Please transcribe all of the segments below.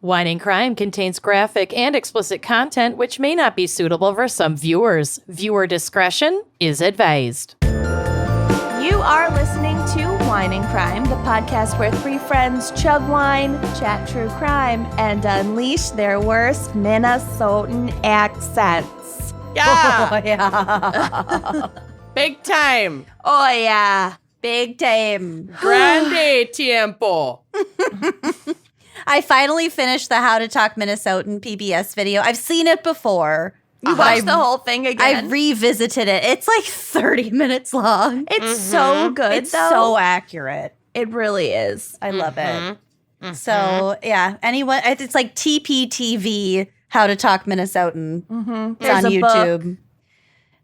Wine and Crime contains graphic and explicit content which may not be suitable for some viewers. Viewer discretion is advised. You are listening to Wine and Crime, the podcast where three friends chug wine, chat true crime, and unleash their worst Minnesotan accents. Yeah! Oh, yeah. Big time! Oh, yeah. Big time. Grande tiempo! I finally finished the How to Talk Minnesotan PBS video. I've seen it before. You watched the whole thing again? I revisited it. It's like 30 minutes long. It's so good, It's though. so accurate. It really is. I love it. So, yeah, anyone, it's like TPTV, How to Talk Minnesotan. It's There's on a YouTube. book.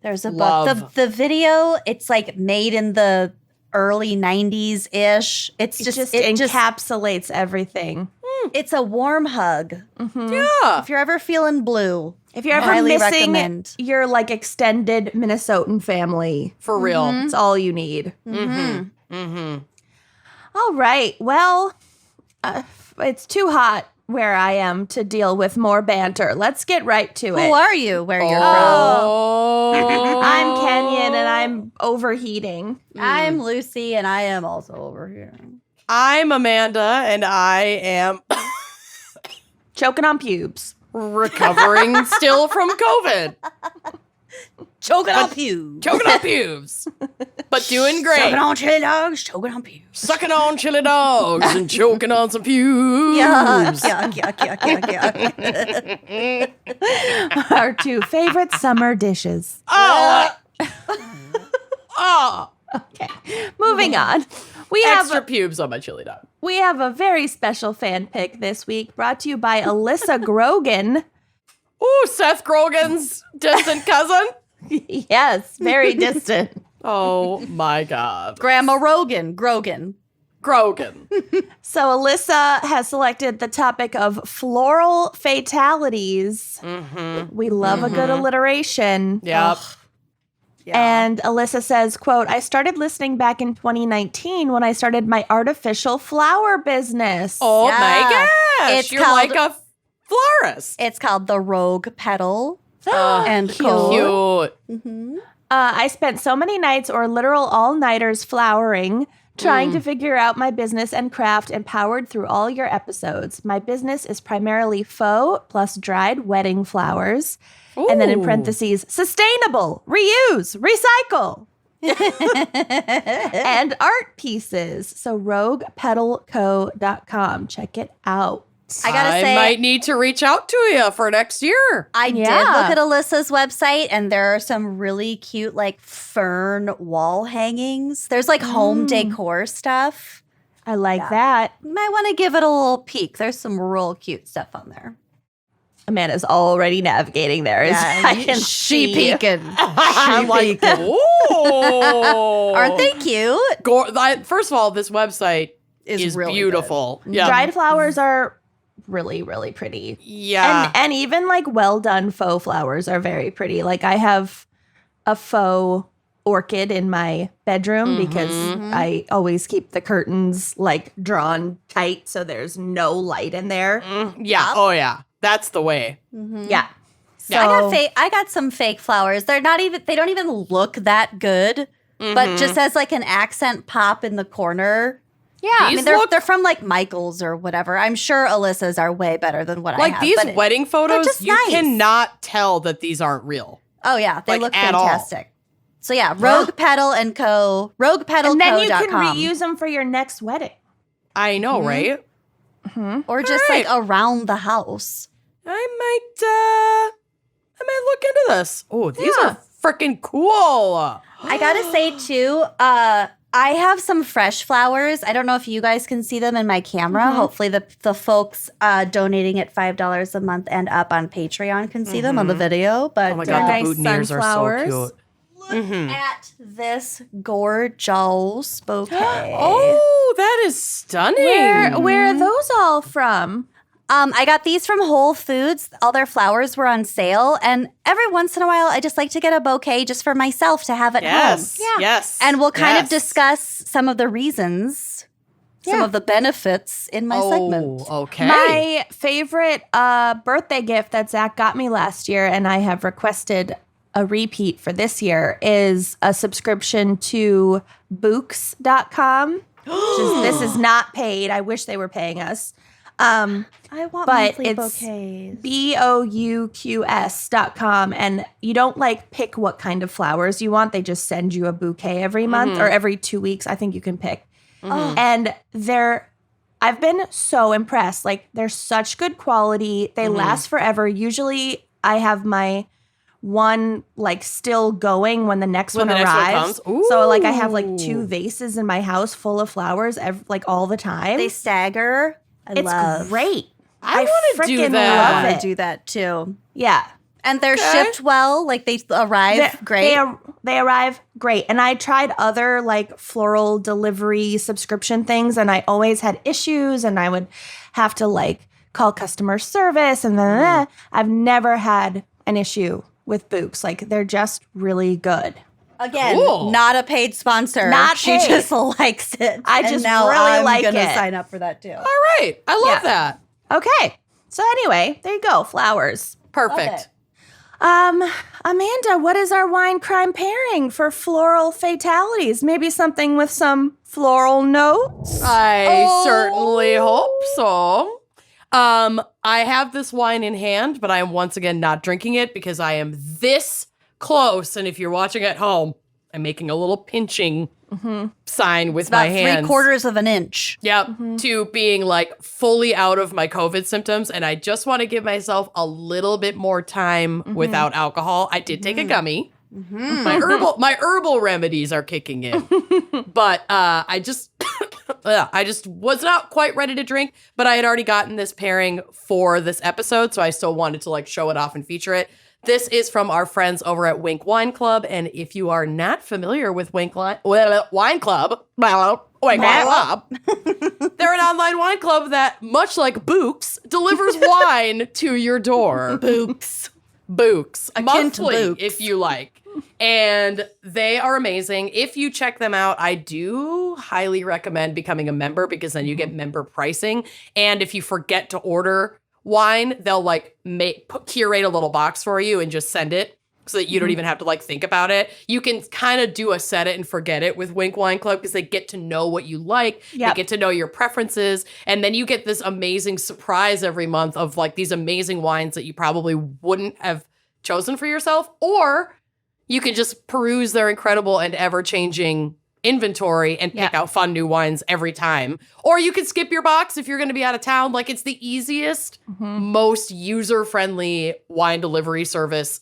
There's a Love. book. The video, it's like made in the early 90s-ish. It just encapsulates everything. it's a warm hug. Yeah! If you're ever feeling blue, If you're ever highly missing recommend. your like extended Minnesotan family, For real. it's all you need. Mm-hmm. All right. Well, it's too hot where I am to deal with more banter. Let's get right to it. Who are you? Where you're Oh. I'm Kenyon and I'm overheating. from? I'm Lucy, and I am also over here. I'm Amanda, and I am Choking on pubes. recovering still from COVID. Choking on pews. Choking on pubes. But doing great. Choking on chili dogs. Choking on pews. Sucking on chili dogs and choking on some pubes. Yuck, yuck. Our two favorite summer dishes. Oh. Oh. Okay. Moving on. We Extra have pubes on my chili dog. a very special fan pick this week brought to you by Alyssa Grogan. Ooh, Seth Grogan's distant cousin. Yes, very distant. Oh my God. Grandma Grogan. Grogan. So Alyssa has selected the topic of floral fatalities. We love a good alliteration. Yep. And Alyssa says, quote, I started listening back in 2019 when I started my artificial flower business. Oh Yeah. my gosh. It's You're called- like a florist. It's called the Rogue Petal and Co. Cute. I spent so many nights or literal all-nighters flowering, trying to figure out my business and craft, and powered through all your episodes. My business is primarily faux plus dried wedding flowers. And then in Ooh. parentheses, sustainable, reuse, recycle. And art pieces. So roguepetalco.com. Check it out. I gotta say, might need to reach out to you for next year. I did Yeah. look at Alyssa's website, and there are some really cute, like, fern wall hangings. There's, like, home decor stuff. I like that. You might want to give it a little peek. There's some real cute stuff on there. Amanda's already navigating there. I can see. peeking. I'm like, oh. Aren't they cute? First of all, this website is really beautiful. Yeah. Dried flowers are really, really pretty. Yeah. And even like well done faux flowers are very pretty. Like I have a faux orchid in my bedroom because I always keep the curtains like drawn tight so there's no light in there. Yeah. Oh, yeah. That's the way. Yeah. So I got some fake flowers. They don't even look that good, but just as like an accent pop in the corner. yeah. I mean, they're from like Michael's or whatever. I'm sure Alyssa's are way better than what I Like have. these but wedding photos, just you nice. cannot tell that these aren't real. Oh yeah, they like, look at all. fantastic. So yeah, Rogue Petal and Co. RoguePetalCo.com. and then you can reuse them for your next wedding. I know, right? or just All right. like around the house. I might look into this. Oh, these are freaking cool. I gotta say too, I have some fresh flowers. I don't know if you guys can see them in my camera. Hopefully the folks donating at $5 a month and up on Patreon can see them on the video. But Oh my god, nice the boutonnieres are so sunflowers. cute. look at this gorgeous bouquet. Oh, that is stunning. Where are those all from? I got these from Whole Foods. All their flowers were on sale. And every once in a while, I just like to get a bouquet just for myself to have at Yes. home. Yes. And we'll kind of Yes. discuss some of the reasons some of the benefits in my segment. Okay. My favorite birthday gift that Zach got me last year, and I have requested a repeat for this year, is a subscription to Books.com. This is not paid. I wish they were paying us. I want But monthly it's bouquets. BOUQS.com, and you don't like pick what kind of flowers you want. They just send you a bouquet every month or every 2 weeks. I think you can pick. And I've been so impressed. Like, they're such good quality. They last forever. Usually I have my one like still going when the next one the next one arrives. comes. So like I have like 2 vases in my house full of flowers like all the time. They stagger. It's great. I wanna do freaking that. I love want it. to do that too. Yeah. And they're shipped well. Like they arrive great. They arrive great. And I tried other like floral delivery subscription things, and I always had issues, and I would have to like call customer service, and then I've never had an issue with Books. Like, they're just really good. Again, Cool. not a paid sponsor. Not She paid. just likes it. I And just now really I'm like gonna it. sign up for that too. All right. I love that. Okay. So anyway, there you go. Flowers. Perfect. Amanda, what is our wine crime pairing for Floral Fatalities? Maybe something with some floral notes? I certainly hope so. I have this wine in hand, but I am once again not drinking it because I am this close. And if you're watching at home, I'm making a little pinching sign with my About hands. 3/4 of an inch. Yep, to being like fully out of my COVID symptoms. And I just want to give myself a little bit more time without alcohol. I did take a gummy. My herbal remedies are kicking in. But I just was not quite ready to drink, but I had already gotten this pairing for this episode, so I still wanted to like show it off and feature it. This is from our friends over at Winc Wine Club, and if you are not familiar with Wine Club, they're an online wine club that, much like Books, delivers wine to your door. Books, Akin to monthly, Books. if you like. And they are amazing. If you check them out, I do highly recommend becoming a member because then you get member pricing. And if you forget to order wine, they'll like curate a little box for you and just send it so that you don't even have to like think about it. You can kind of do a set it and forget it with Winc Wine Club because they get to know what you like. Yep. They get to know your preferences. And then you get this amazing surprise every month of like these amazing wines that you probably wouldn't have chosen for yourself, or you can just peruse their incredible and ever-changing inventory and pick out fun new wines every time. Or you can skip your box if you're going to be out of town. Like, it's the easiest, most user-friendly wine delivery service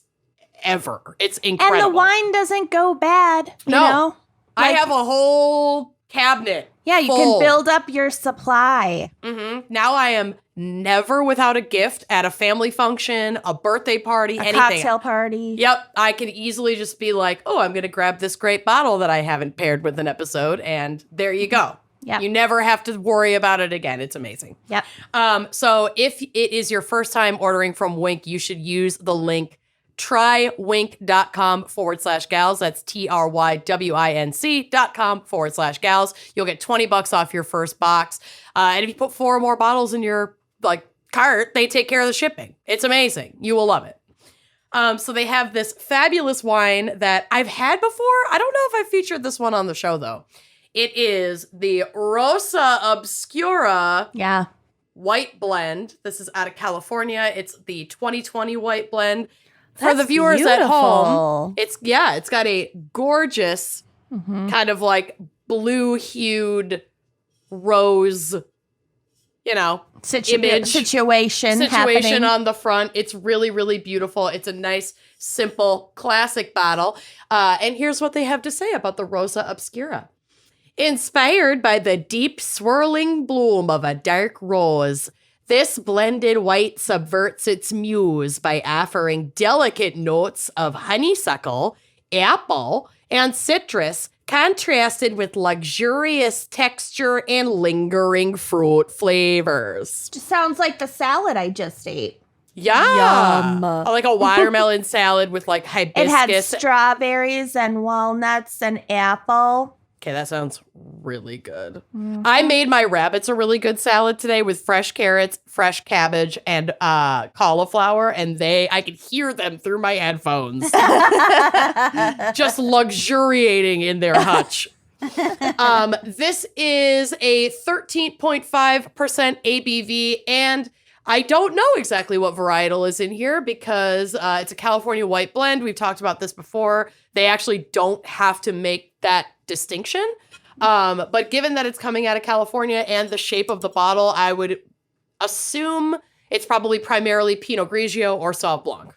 ever. It's incredible. And the wine doesn't go bad. You know? I have a whole cabinet. Yeah, you full. can build up your supply. Now I am never without a gift at a family function, a birthday party, A anything. cocktail party. Yep, I can easily just be like, oh, I'm going to grab this great bottle that I haven't paired with an episode, and there you go. Yep. You never have to worry about it again. It's amazing. Yep. So if it is your first time ordering from Winc, you should use the link trywinc.com/gals. That's TRYWINC.com/gals. You'll get $20 off your first box. And if you put 4 more bottles in your like cart, they take care of the shipping. It's amazing. You will love it. So they have this fabulous wine that I've had before. I don't know if I featured this one on the show though. It is the Rosa Obscura white blend. This is out of California. It's the 2020 white blend. For the viewers at home, it's got a gorgeous kind of like blue-hued rose, situation happening. on the front. It's really, really beautiful. It's a nice, simple, classic bottle. And here's what they have to say about the Rosa Obscura. Inspired by the deep swirling bloom of a dark rose, this blended white subverts its muse by offering delicate notes of honeysuckle, apple, and citrus, contrasted with luxurious texture and lingering fruit flavors. Just sounds like the salad I just ate. Yeah. Yum. Like a watermelon salad with like hibiscus. It had strawberries and walnuts and apple. Okay, that sounds really good. I made my rabbits a really good salad today with fresh carrots, fresh cabbage, and cauliflower, and I could hear them through my headphones, just luxuriating in their hutch. This is a 13.5% ABV, and I don't know exactly what varietal is in here because it's a California white blend. We've talked about this before. They actually don't have to make that distinction. But given that it's coming out of California and the shape of the bottle, I would assume it's probably primarily Pinot Grigio or Sauv Blanc.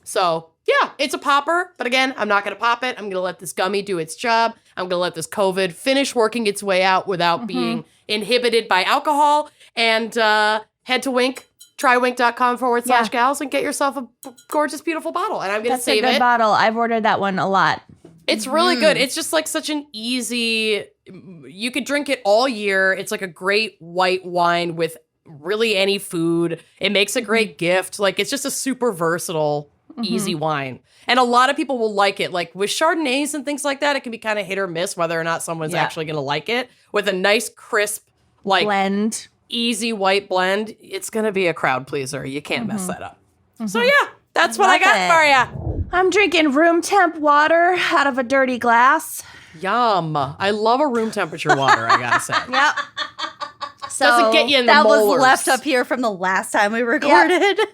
So, yeah, it's a popper. But again, I'm not going to pop it. I'm going to let this gummy do its job. I'm going to let this COVID finish working its way out without being inhibited by alcohol. And head to Winc, trywinc.com/gals and get yourself a gorgeous, beautiful bottle. And I'm going to save it. That's a good bottle. I've ordered that one a lot. It's really good. It's just like such an easy, you could drink it all year. It's like a great white wine with really any food. It makes a great gift. Like it's just a super versatile, easy wine. And a lot of people will like it. Like with Chardonnays and things like that, it can be kind of hit or miss whether or not someone's actually going to like it. With a nice, crisp, like blend, easy white blend, it's going to be a crowd pleaser. You can't mess that up. So yeah, that's what I got for you. I'm drinking room temp water out of a dirty glass. Yum. I love a room temperature water, I gotta say. Yep. So Doesn't get you in the that molars. was left up here from the last time we recorded. Yep,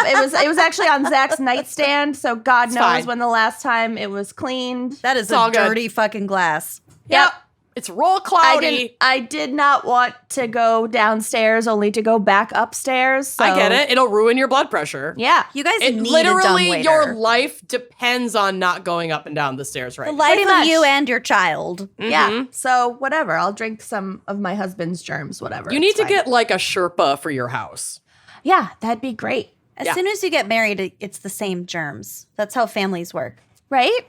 it was actually on Zach's nightstand, so God knows fine. when the last time it was cleaned. That is all a good. dirty fucking glass. Yep. It's real cloudy. I did not want to go downstairs, only to go back upstairs. So. I get it. It'll ruin your blood pressure. Yeah. You guys It need a literally, dumbwaiter. your life depends on not going up and down the stairs right The now. life Pretty of much. you and your child. Yeah. So whatever. I'll drink some of my husband's germs, whatever. You need It's to fine. get like a Sherpa for your house. Yeah, that'd be great. As soon as you get married, it's the same germs. That's how families work. Right?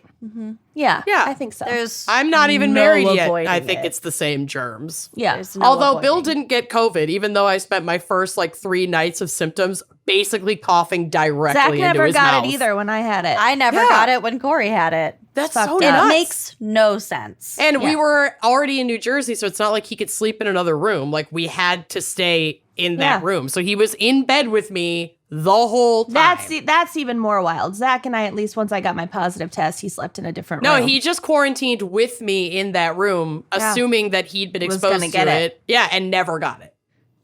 Yeah. Yeah. I think so. There's I'm not even no married yet. avoiding I think it. it's the same germs. yeah. There's no Although Bill avoiding. didn't get COVID, even though I spent my first like 3 nights of symptoms basically coughing directly Zach into never his got mouth. it either when I had it. I never Yeah. got it when Corey had it. That's fucked so up. It nuts. makes no sense. And we Yeah. were already in New Jersey, so it's not like he could sleep in another room. Like we had to stay in that Yeah. room. So he was in bed with me the whole time. That's even more wild. Zach and I, at least once I got my positive test, he slept in a different room. No, he just quarantined with me in that room, Yeah. assuming that he'd been Was exposed gonna to get it. it. Yeah, and never got it.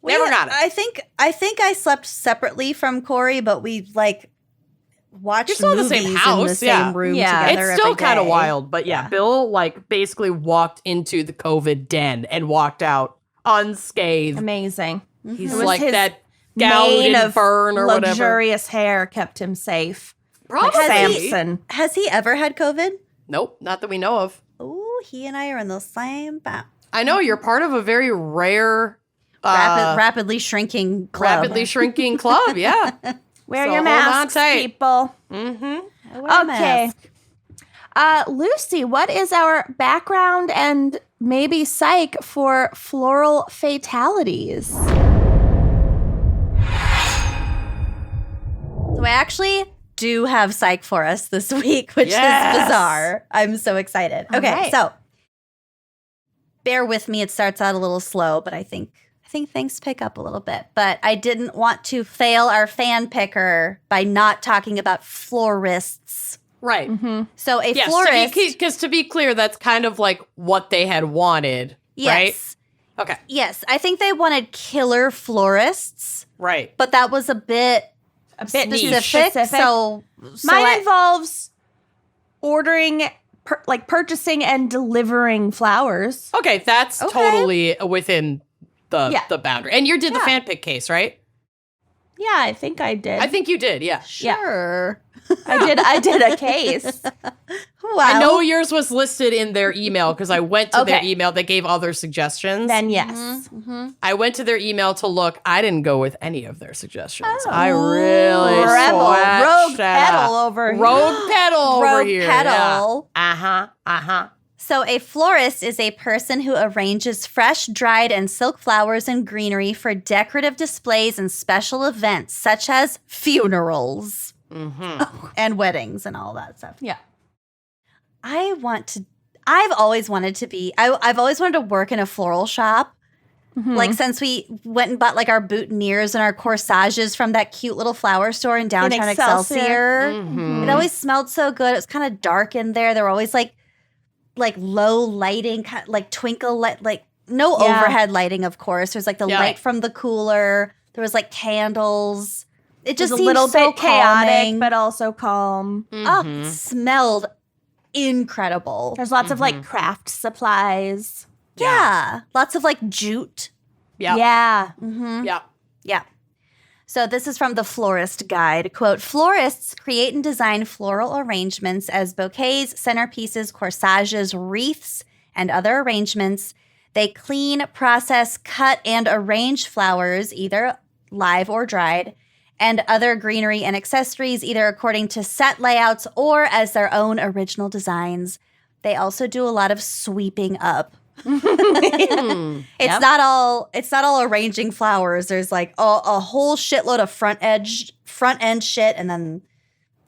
Never got it. I think I slept separately from Corey, but we like watched You're still in the movies same in the house, same yeah. room Yeah. together. It's still every kind of day. wild, but yeah, Bill like basically walked into the COVID den and walked out unscathed. Amazing. He's It was like his that gout Mane and of burn or whatever. luxurious hair kept him safe. Probably. Samson. Has he ever had COVID? Nope, not that we know of. Ooh, he and I are in the same boat. I know you're part of a very rare, Rapidly shrinking club. rapidly shrinking club. Yeah. Wear So your hold on masks, tight. people. Mm-hmm. I wear a Okay. mask. Lucy, what is our background and maybe psych for Floral Fatalities? So I actually do have psych for us this week, which Yes. is bizarre. I'm so excited. All Okay, right. so bear with me. It starts out a little slow, but I think things pick up a little bit. But I didn't want to fail our fan picker by not talking about florists. Right. So a Yes, florist, because to be clear, that's kind of like what they had wanted, right? yes, Okay, yes, I think they wanted killer florists, right. but that was a bit Bit specific. So Mine I- involves ordering, purchasing and delivering flowers. Okay, that's Okay. totally within Yeah. the boundary. And you did the Yeah. fan pick case, right? Yeah, I think I did. I think you did, yeah. sure. I did a case. Wow. I know yours was listed in their email because I went to their Okay. email. They gave other suggestions. Then yes. Mm-hmm. I went to their email to look. I didn't go with any of their suggestions. Oh. I really Rebel, swatched rogue that pedal up. over here. Rogue pedal over Rogue here. pedal. Yeah. Uh-huh. So a florist is a person who arranges fresh, dried, and silk flowers and greenery for decorative displays and special events, such as funerals Mm-hmm. and weddings and all that stuff. Yeah. I I've always wanted to be. I've always wanted to work in a floral shop. Like since we went and bought like our boutonnieres and our corsages from that cute little flower store in downtown Excelsior. It always smelled so good. It was kind of dark in there. There were always like low lighting, like twinkle light, like no overhead lighting, of course. There's like the light from the cooler. There was like candles. It just a seemed little so bit chaotic, calming. but also calm. Oh, it smelled incredible. There's lots of like craft supplies. Yeah. Lots of like jute. Yeah. Yeah. Yeah. Yeah. So this is from the Florist Guide. Quote, florists create and design floral arrangements as bouquets, centerpieces, corsages, wreaths, and other arrangements. They clean, process, cut, and arrange flowers, either live or dried, and other greenery and accessories, either according to set layouts or as their own original designs. They also do a lot of sweeping up. It's not all arranging flowers. There's like a whole shitload of front end shit, and then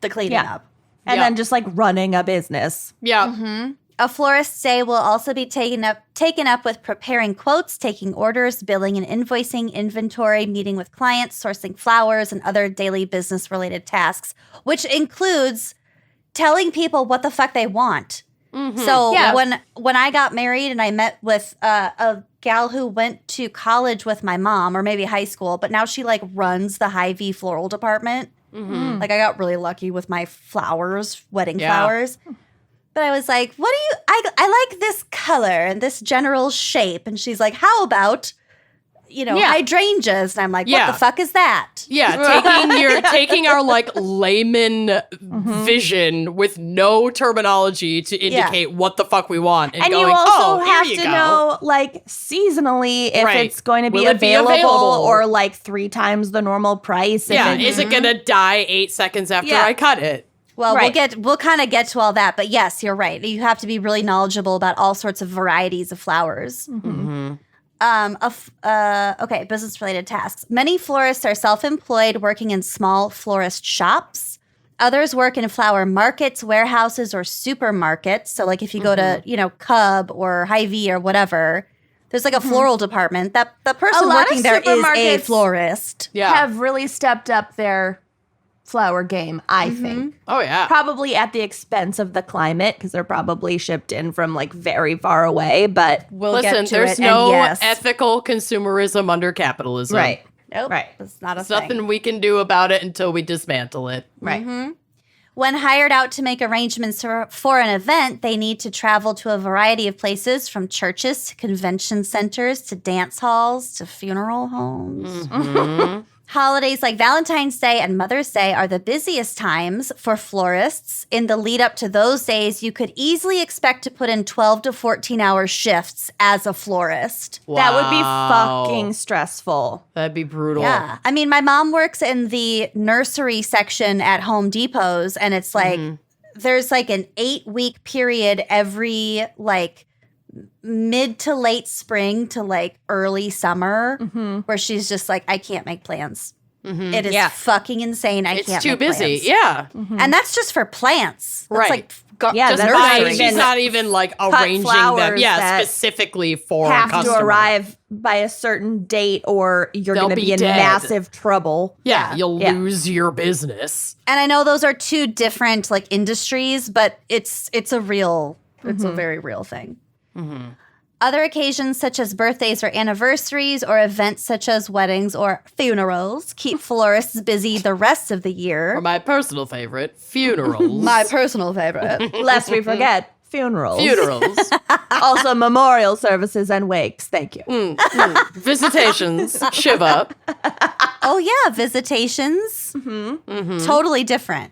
the cleaning up. And then just like running a business. Yeah. A florist's day will also be taken up with preparing quotes, taking orders, billing and invoicing, inventory, meeting with clients, sourcing flowers, and other daily business-related tasks, which includes telling people what the fuck they want. So when I got married and I met with a gal who went to college with my mom, or maybe high school, but now she like runs the Hy-Vee floral department. Like I got really lucky with my flowers, wedding flowers. But I was like, what do you, I like this color and this general shape. And she's like, how about, hydrangeas? And I'm like, what the fuck is that? Yeah, taking our like layman vision with no terminology to indicate what the fuck we want, and you going, also here have you to go. know like seasonally if Right. it's going to be Will it be available, available? or like 3 times the normal price. Yeah, if is it gonna die 8 seconds after I cut it? Well, Right. we'll kind of get to all that, but yes, you're right. You have to be really knowledgeable about all sorts of varieties of flowers. Okay, business-related tasks. Many florists are self-employed, working in small florist shops. Others work in flower markets, warehouses, or supermarkets. So, like if you go to, Cub or Hy-Vee or whatever, there's like a floral department. That the person lot working of there is a supermarkets florist. Yeah. have really stepped up their flower game, I think. Oh yeah. Probably at the expense of the climate, because they're probably shipped in from like very far away, but We'll get Listen, to there's it, no and yes. ethical consumerism under capitalism. right. Nope, Right. it's not a There's thing. nothing we can do about it until we dismantle it. Right. When hired out to make arrangements for an event, they need to travel to a variety of places, from churches to convention centers to dance halls to funeral homes. Holidays like Valentine's Day and Mother's Day are the busiest times for florists. In the lead up to those days, you could easily expect to put in 12 to 14-hour shifts as a florist. That would be Wow. fucking stressful. That'd be brutal. Yeah. I mean, my mom works in the nursery section at Home Depot's, and it's like there's like an 8-week period every like mid to late spring to like early summer where she's just like, I can't make plans. It is fucking insane. I It's can't too make busy. plans. Yeah. And that's just for plants. That's Right. like Yeah, just that's Right. nursery. She's not even like arranging them. flowers Yeah, that specifically for a Have customer. to arrive by a certain date, or you're They'll going to be be in dead. massive trouble. Yeah, you'll Yeah. lose your business. And I know those are two different like industries, but it's a real, it's a very real thing. Other occasions such as birthdays or anniversaries, or events such as weddings or funerals, keep florists busy the rest of the Or year. my personal favorite, funerals. My personal favorite. Lest we forget, funerals. funerals. Also memorial services and wakes. Thank you. Visitations. Shiva. Oh yeah, visitations. Totally different.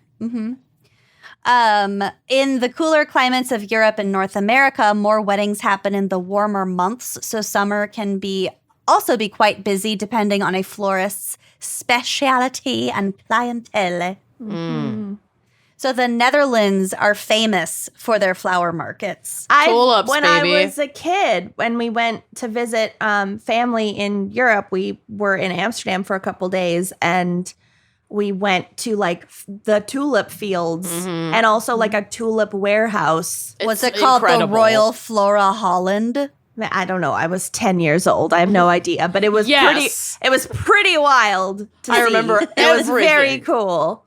In the cooler climates of Europe and North America, more weddings happen in the warmer months, so summer can also be quite busy depending on a florist's speciality and clientele. So the Netherlands are famous for their flower markets. Tulips, when baby. I was a kid, when we went to visit family in Europe, we were in Amsterdam for a couple days, and we went to like the tulip fields and also like a tulip warehouse. Was It's it called incredible. the Royal Flora Holland? I don't know. I was 10 years old. I have no idea, but it was Yes. pretty wild to I see. remember It was very everything. cool.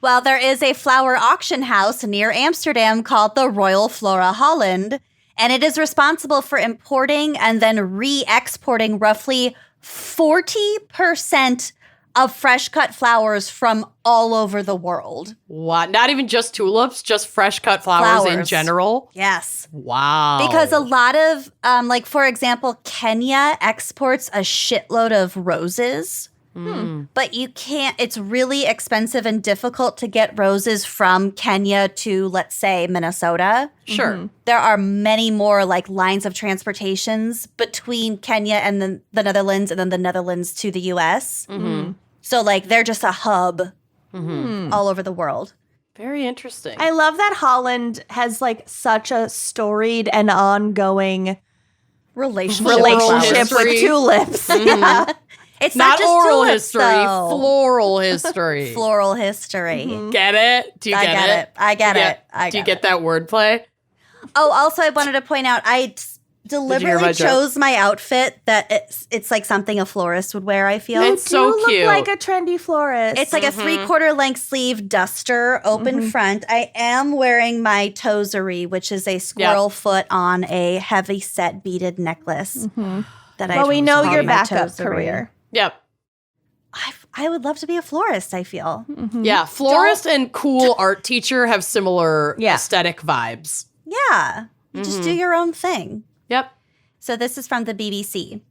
Well, there is a flower auction house near Amsterdam called the Royal Flora Holland, and it is responsible for importing and then re-exporting roughly 40% of fresh cut flowers from all over the world. What? Not even just tulips, just fresh cut flowers in Flowers. general? Yes. Wow. Because a lot of, like, for example, Kenya exports a shitload of roses. But you can't, it's really expensive and difficult to get roses from Kenya to, let's say, Minnesota. Sure. There are many more like lines of transportations between Kenya and then the Netherlands and then the Netherlands to the US. So like they're just a hub all over the world. Very interesting. I love that Holland has like such a storied and ongoing Relationship relationship with history. tulips. Yeah. It's Not just oral tulips, history, though. floral history. Floral history. Get it? Do you I get get it. I get it. I Do you get get that wordplay? Oh, also, I wanted to point out I deliberately my joke? chose my outfit that it's like something a florist would wear, I feel. It's so You cute. look like a trendy florist. It's like a 3/4 length sleeve duster, open front. I am wearing my tosery, which is a squirrel foot on a heavy set beaded necklace. That well, we know call your my backup tosery. career. Yep. I would love to be a florist, I feel. Yeah. Florist and cool art teacher have similar Yeah. aesthetic vibes. Yeah. You just do your own thing. Yep. So this is from the BBC.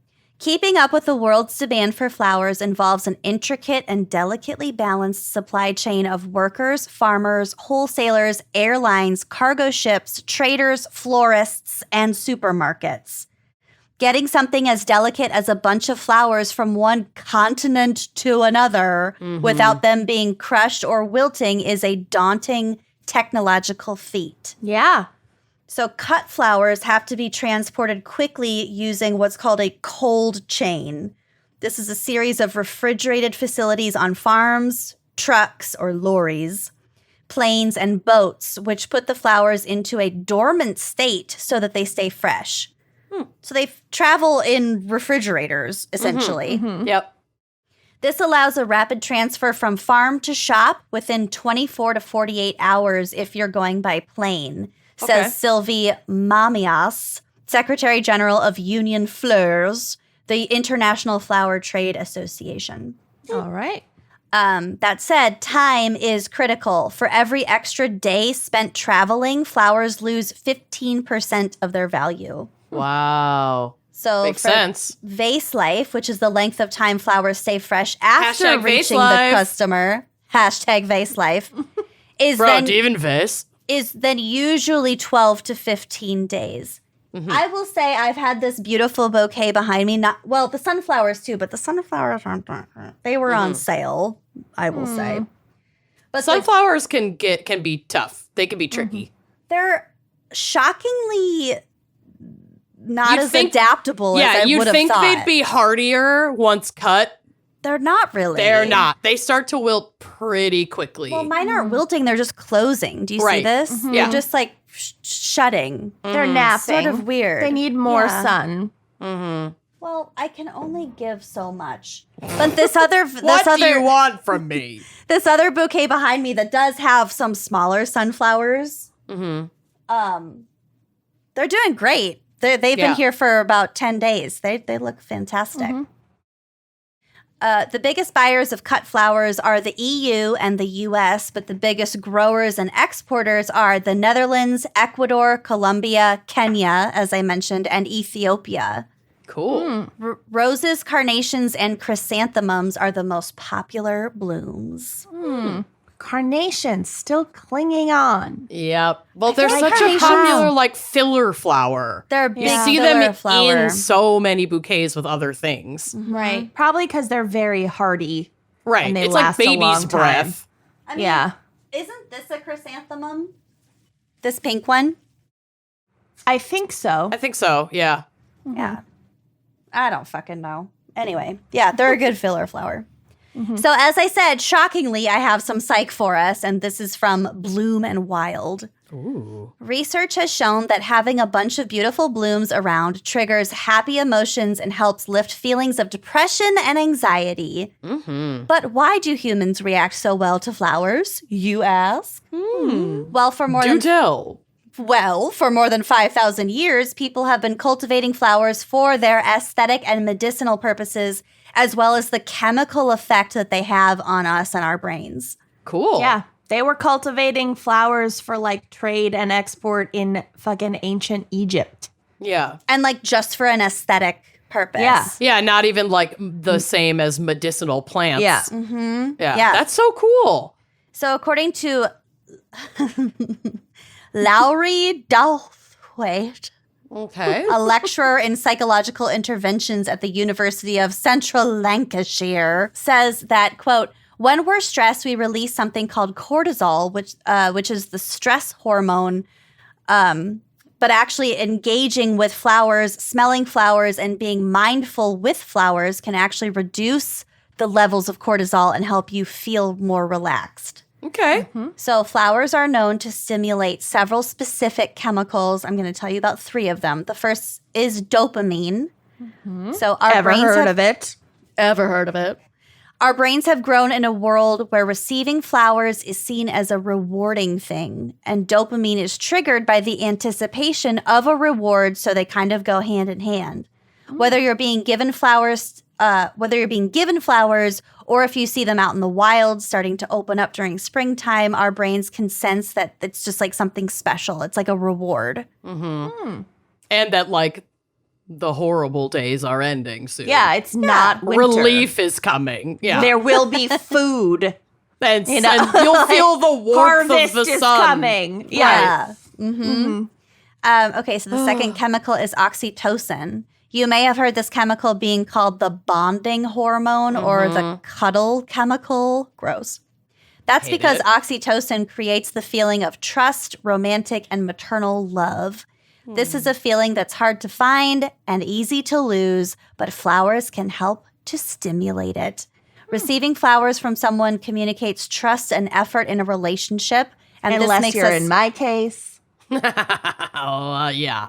Keeping up with the world's demand for flowers involves an intricate and delicately balanced supply chain of workers, farmers, wholesalers, airlines, cargo ships, traders, florists, and supermarkets. Getting something as delicate as a bunch of flowers from one continent to another without them being crushed or wilting is a daunting technological feat. Yeah. So cut flowers have to be transported quickly using what's called a cold chain. This is a series of refrigerated facilities on farms, trucks or lorries, planes, and boats, which put the flowers into a dormant state so that they stay fresh. So they travel in refrigerators, essentially. Yep. This allows a rapid transfer from farm to shop within 24 to 48 hours if you're going by plane, says Okay. Sylvie Mamias, Secretary General of Union Fleurs, the International Flower Trade Association. All right. That said, time is critical. For every extra day spent traveling, flowers lose 15% of their value. Wow. So Makes for sense. vase life, which is the length of time flowers stay fresh after Hashtag vase reaching the life. customer, hashtag vase life, is Bro, then do you even vase? is then usually 12 to 15 days. I will say I've had this beautiful bouquet behind me. Not well, the sunflowers too, but the sunflowers aren't. They were on sale, I will say. But the- Sunflowers can be tough. They can be tricky. they're shockingly not You'd as think- adaptable as I Yeah, you'd would have think thought. they'd be hardier once cut. They're not really. They're not. They start to wilt pretty quickly. Well, mine aren't wilting. They're just closing. Do you see Right. this? Yeah. They're just like shutting. They're napping. Sort of weird. They need more Yeah. sun. Well, I can only give so much. But this other what do you want from me? this other bouquet behind me that does have some smaller sunflowers. They're doing great. They've Yeah. been here for about 10 days. They look fantastic. The biggest buyers of cut flowers are the EU and the US, but the biggest growers and exporters are the Netherlands, Ecuador, Colombia, Kenya, as I mentioned, and Ethiopia. Cool. Roses, carnations, and chrysanthemums are the most popular blooms. Carnations still clinging on. Yep. Well, they're feel such like a carnation- popular like filler flower. They're a You big see filler them flower. in so many bouquets with other things. Right. Probably because they're very hardy. Right. And they It's like last a baby's long time. breath. I mean, Yeah. Isn't this a chrysanthemum? This pink one? I think so. I think so. Yeah. Yeah. I don't fucking know. Anyway, yeah, they're a good filler flower. So as I said, shockingly, I have some psych for us, and this is from Bloom and Wild. Ooh. Research has shown that having a bunch of beautiful blooms around triggers happy emotions and helps lift feelings of depression and anxiety. But why do humans react so well to flowers, you ask? Well, for more Do tell. Well, for more than 5,000 years, people have been cultivating flowers for their aesthetic and medicinal purposes, as well as the chemical effect that they have on us and our brains. Cool. Yeah. They were cultivating flowers for like trade and export in fucking ancient Egypt. Yeah. And like just for an aesthetic purpose. Yeah. Yeah, not even like the same as medicinal plants. Yeah. Yeah. That's so cool. So according to Lowry Dalthwaite, Okay. a lecturer in psychological interventions at the University of Central Lancashire, says that, quote, when we're stressed, we release something called cortisol, which is the stress hormone. But actually engaging with flowers, smelling flowers, and being mindful with flowers can actually reduce the levels of cortisol and help you feel more relaxed. Okay. So flowers are known to stimulate several specific chemicals. I'm going to tell you about 3 of them. The first is dopamine. So our Ever brains heard have of it? ever heard of it. Our brains have grown in a world where receiving flowers is seen as a rewarding thing, and dopamine is triggered by the anticipation of a reward, so they kind of go hand in hand. Whether you're being given flowers, or if you see them out in the wild starting to open up during springtime, our brains can sense that it's just like something special. It's like a reward. And that like the horrible days are ending soon. Yeah, it's not winter. Relief is coming. Yeah. There will be food. and, you know, and you'll feel the warmth Harvest of the is sun. coming. Yeah. Okay, so the second chemical is oxytocin. You may have heard this chemical being called the bonding hormone or the cuddle chemical. Gross. That's Hate because it. oxytocin creates the feeling of trust, romantic, and maternal love. This is a feeling that's hard to find and easy to lose, but flowers can help to stimulate it. Receiving flowers from someone communicates trust and effort in a relationship. And Unless this makes you're us, in my case. Yeah.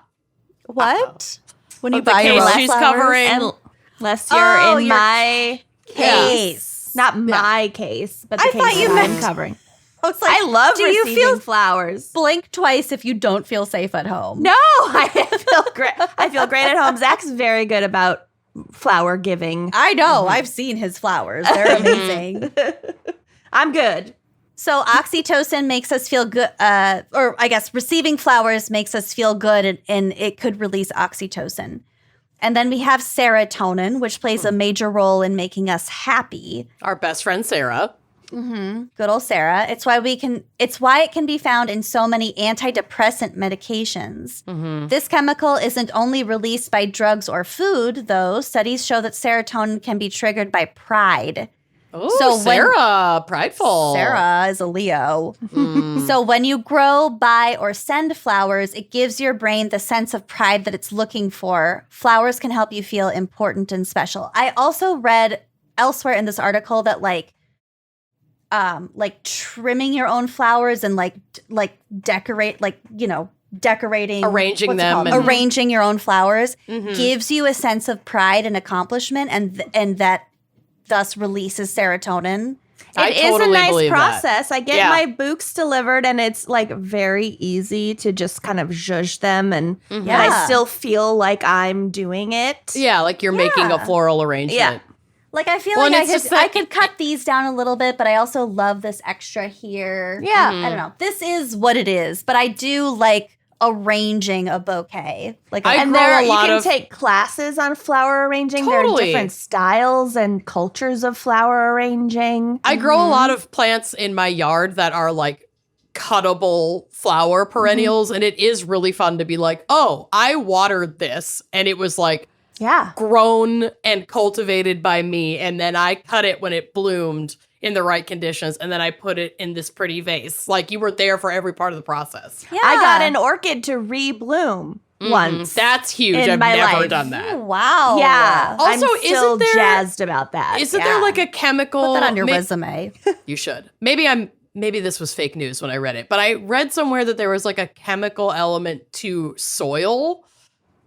What? When you The buy your case love she's flowers? covering. Unless you're in your my case. Not my case, but the I case thought you that I'm meant- covering. I was like, I love do you receiving feel flowers. blink twice if you don't feel safe at home? No, I feel great. I feel great at home. Zach's very good about flower giving. I know. I've seen his flowers. They're amazing. I'm good. So oxytocin makes us feel good, or I guess receiving flowers makes us feel good, and it could release oxytocin. And then we have serotonin, which plays a major role in making us happy. Our best friend Sarah. Good old Sarah. It's why it can be found in so many antidepressant medications. This chemical isn't only released by drugs or food, though. Studies show that serotonin can be triggered by pride. Oh, So when- Sarah, prideful. Sarah is a Leo. So when you grow, buy, or send flowers, it gives your brain the sense of pride that it's looking for. Flowers can help you feel important and special. I also read elsewhere in this article that like trimming your own flowers and decorating Arranging what's it them called? and- Arranging your own flowers gives you a sense of pride and accomplishment, and that thus releases serotonin. I It is totally a nice believe that. process. I get Yeah. my books delivered, and it's like very easy to just kind of zhuzh them, and but I Yeah. still feel like I'm doing it. Yeah, like you're making a floral arrangement. Yeah. Like I feel Well, and like it's just that- I could cut these down a little bit, but I also love this extra here. Yeah. I don't know. This is what it is, but I do like arranging a bouquet. Like I And grow there a you lot can of- take classes on flower arranging. There are Totally. different styles and cultures of flower arranging. I grow a lot of plants in my yard that are like cuttable flower perennials, and it is really fun to be like, oh, I watered this, and it was like Yeah. grown and cultivated by me, and then I cut it when it bloomed in the right conditions, and then I put it in this pretty vase. Like you were there for every part of the process. yeah. I got an orchid to re-bloom. once. That's huge. in I've my never life. done that. Wow. Yeah. Also, I'm still isn't there- jazzed about that. Isn't there like a chemical? Put that on your resume. You should. Maybe this was fake news when I read it, but I read somewhere that there was like a chemical element to soil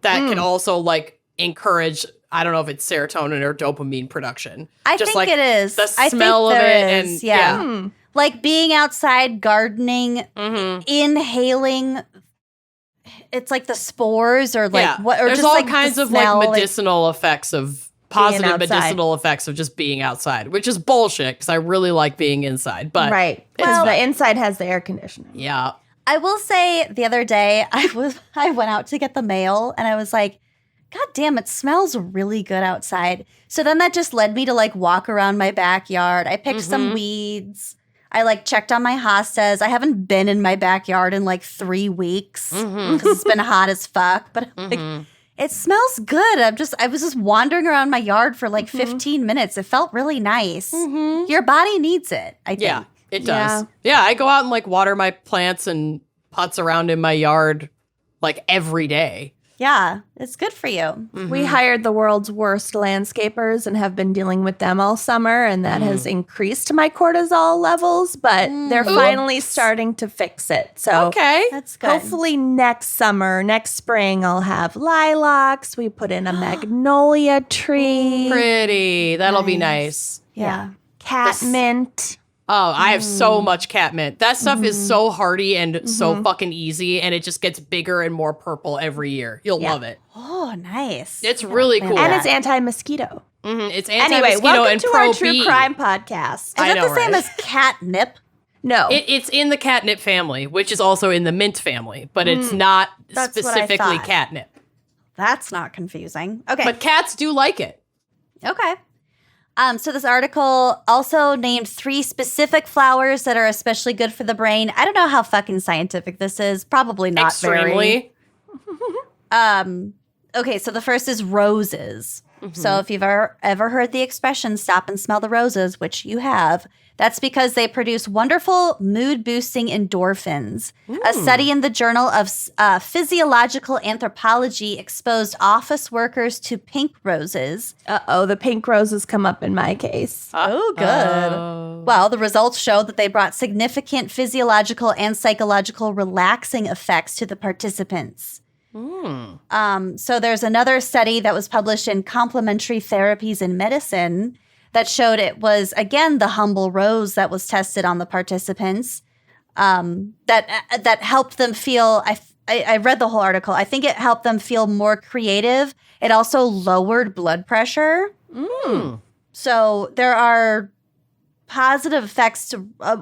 that can also like encourage, I don't know if it's serotonin or dopamine production. I Just think like it is. the I smell think of there it is, and yeah. Like being outside gardening, inhaling. It's like the spores or like what? Or there's just all like kinds the of smell, like medicinal effects of positive outside. medicinal effects of just being outside, which is bullshit because I really like being inside. But right. Well, the inside has the air conditioning. yeah. I will say the other day I went out to get the mail and I was like, God damn, it smells really good outside. So then that just led me to like walk around my backyard. I picked some weeds. I like checked on my hostas. I haven't been in my backyard in like 3 weeks because it's been hot as fuck. But like, it smells good. I was just wandering around my yard for like 15 minutes. It felt really nice. Your body needs it, I think. Yeah, it does. Yeah, I go out and like water my plants and putz around in my yard like every day. Yeah, it's good for you. We hired the world's worst landscapers and have been dealing with them all summer, and that has increased my cortisol levels, but they're finally starting to fix it. So Okay. That's good. hopefully next spring, I'll have lilacs. We put in a magnolia tree. Pretty. That'll be nice. Yeah. Catmint. Oh, I have so much catmint. That stuff is so hardy and so fucking easy, and it just gets bigger and more purple every year. You'll love it. Oh, nice. It's really cool. And it's anti-mosquito. It's Anyway, anti-mosquito welcome and to our pro true bee. crime podcast. Is I that know, the same right? as catnip? No. It's in the catnip family, which is also in the mint family, but it's not That's what I specifically thought. catnip. That's not confusing. Okay. But cats do like it. Okay. So this article also named 3 specific flowers that are especially good for the brain. I don't know how fucking scientific this is. Probably not very. Extremely. Okay, so the first is roses. So if you've ever heard the expression "stop and smell the roses," which you have, that's because they produce wonderful mood-boosting endorphins. A study in the Journal of Physiological Anthropology exposed office workers to pink roses. Uh-oh, the pink roses come up in my case. Oh, good. Well, the results showed that they brought significant physiological and psychological relaxing effects to the participants. So there's another study that was published in Complementary Therapies in Medicine that showed it was, again, the humble rose that was tested on the participants that helped them feel, I read the whole article. I think it helped them feel more creative. It also lowered blood pressure. So there are positive effects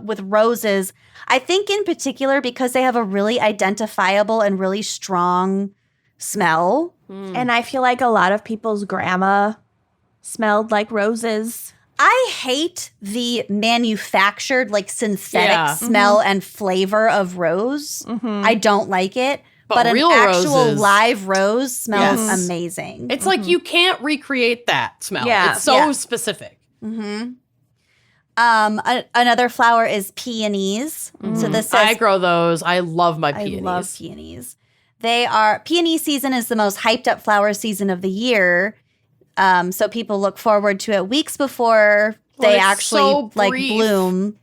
with roses. I think in particular because they have a really identifiable and really strong smell. And I feel like a lot of people's grandma smelled like roses. I hate the manufactured, like synthetic smell and flavor of rose. I don't like it. But an real actual roses- live rose smells Yes. amazing. It's like you can't recreate that smell. Yeah. It's so Yeah. specific. Another flower is peonies. So this says I grow those. I love my peonies. I love peonies. Peony season is the most hyped up flower season of the year. So people look forward to it weeks before they it's actually so like brief. bloom.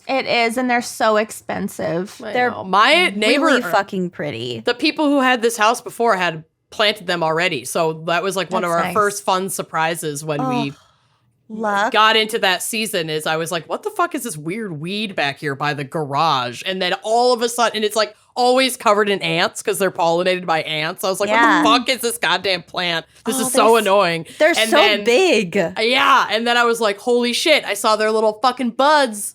It is, and they're so expensive. They're my neighbor, really fucking pretty. the people who had this house before had planted them already. So that was like one of That's our nice. first fun surprises when we Luck. got into that season is I was like, what the fuck is this weird weed back here by the garage? And then all of a sudden, it's like always covered in ants because they're pollinated by ants. I was like, Yeah. what the fuck is this goddamn plant? This Oh, is so they're annoying. They're And so then- big. Yeah. And then I was like, holy shit. I saw their little fucking buds.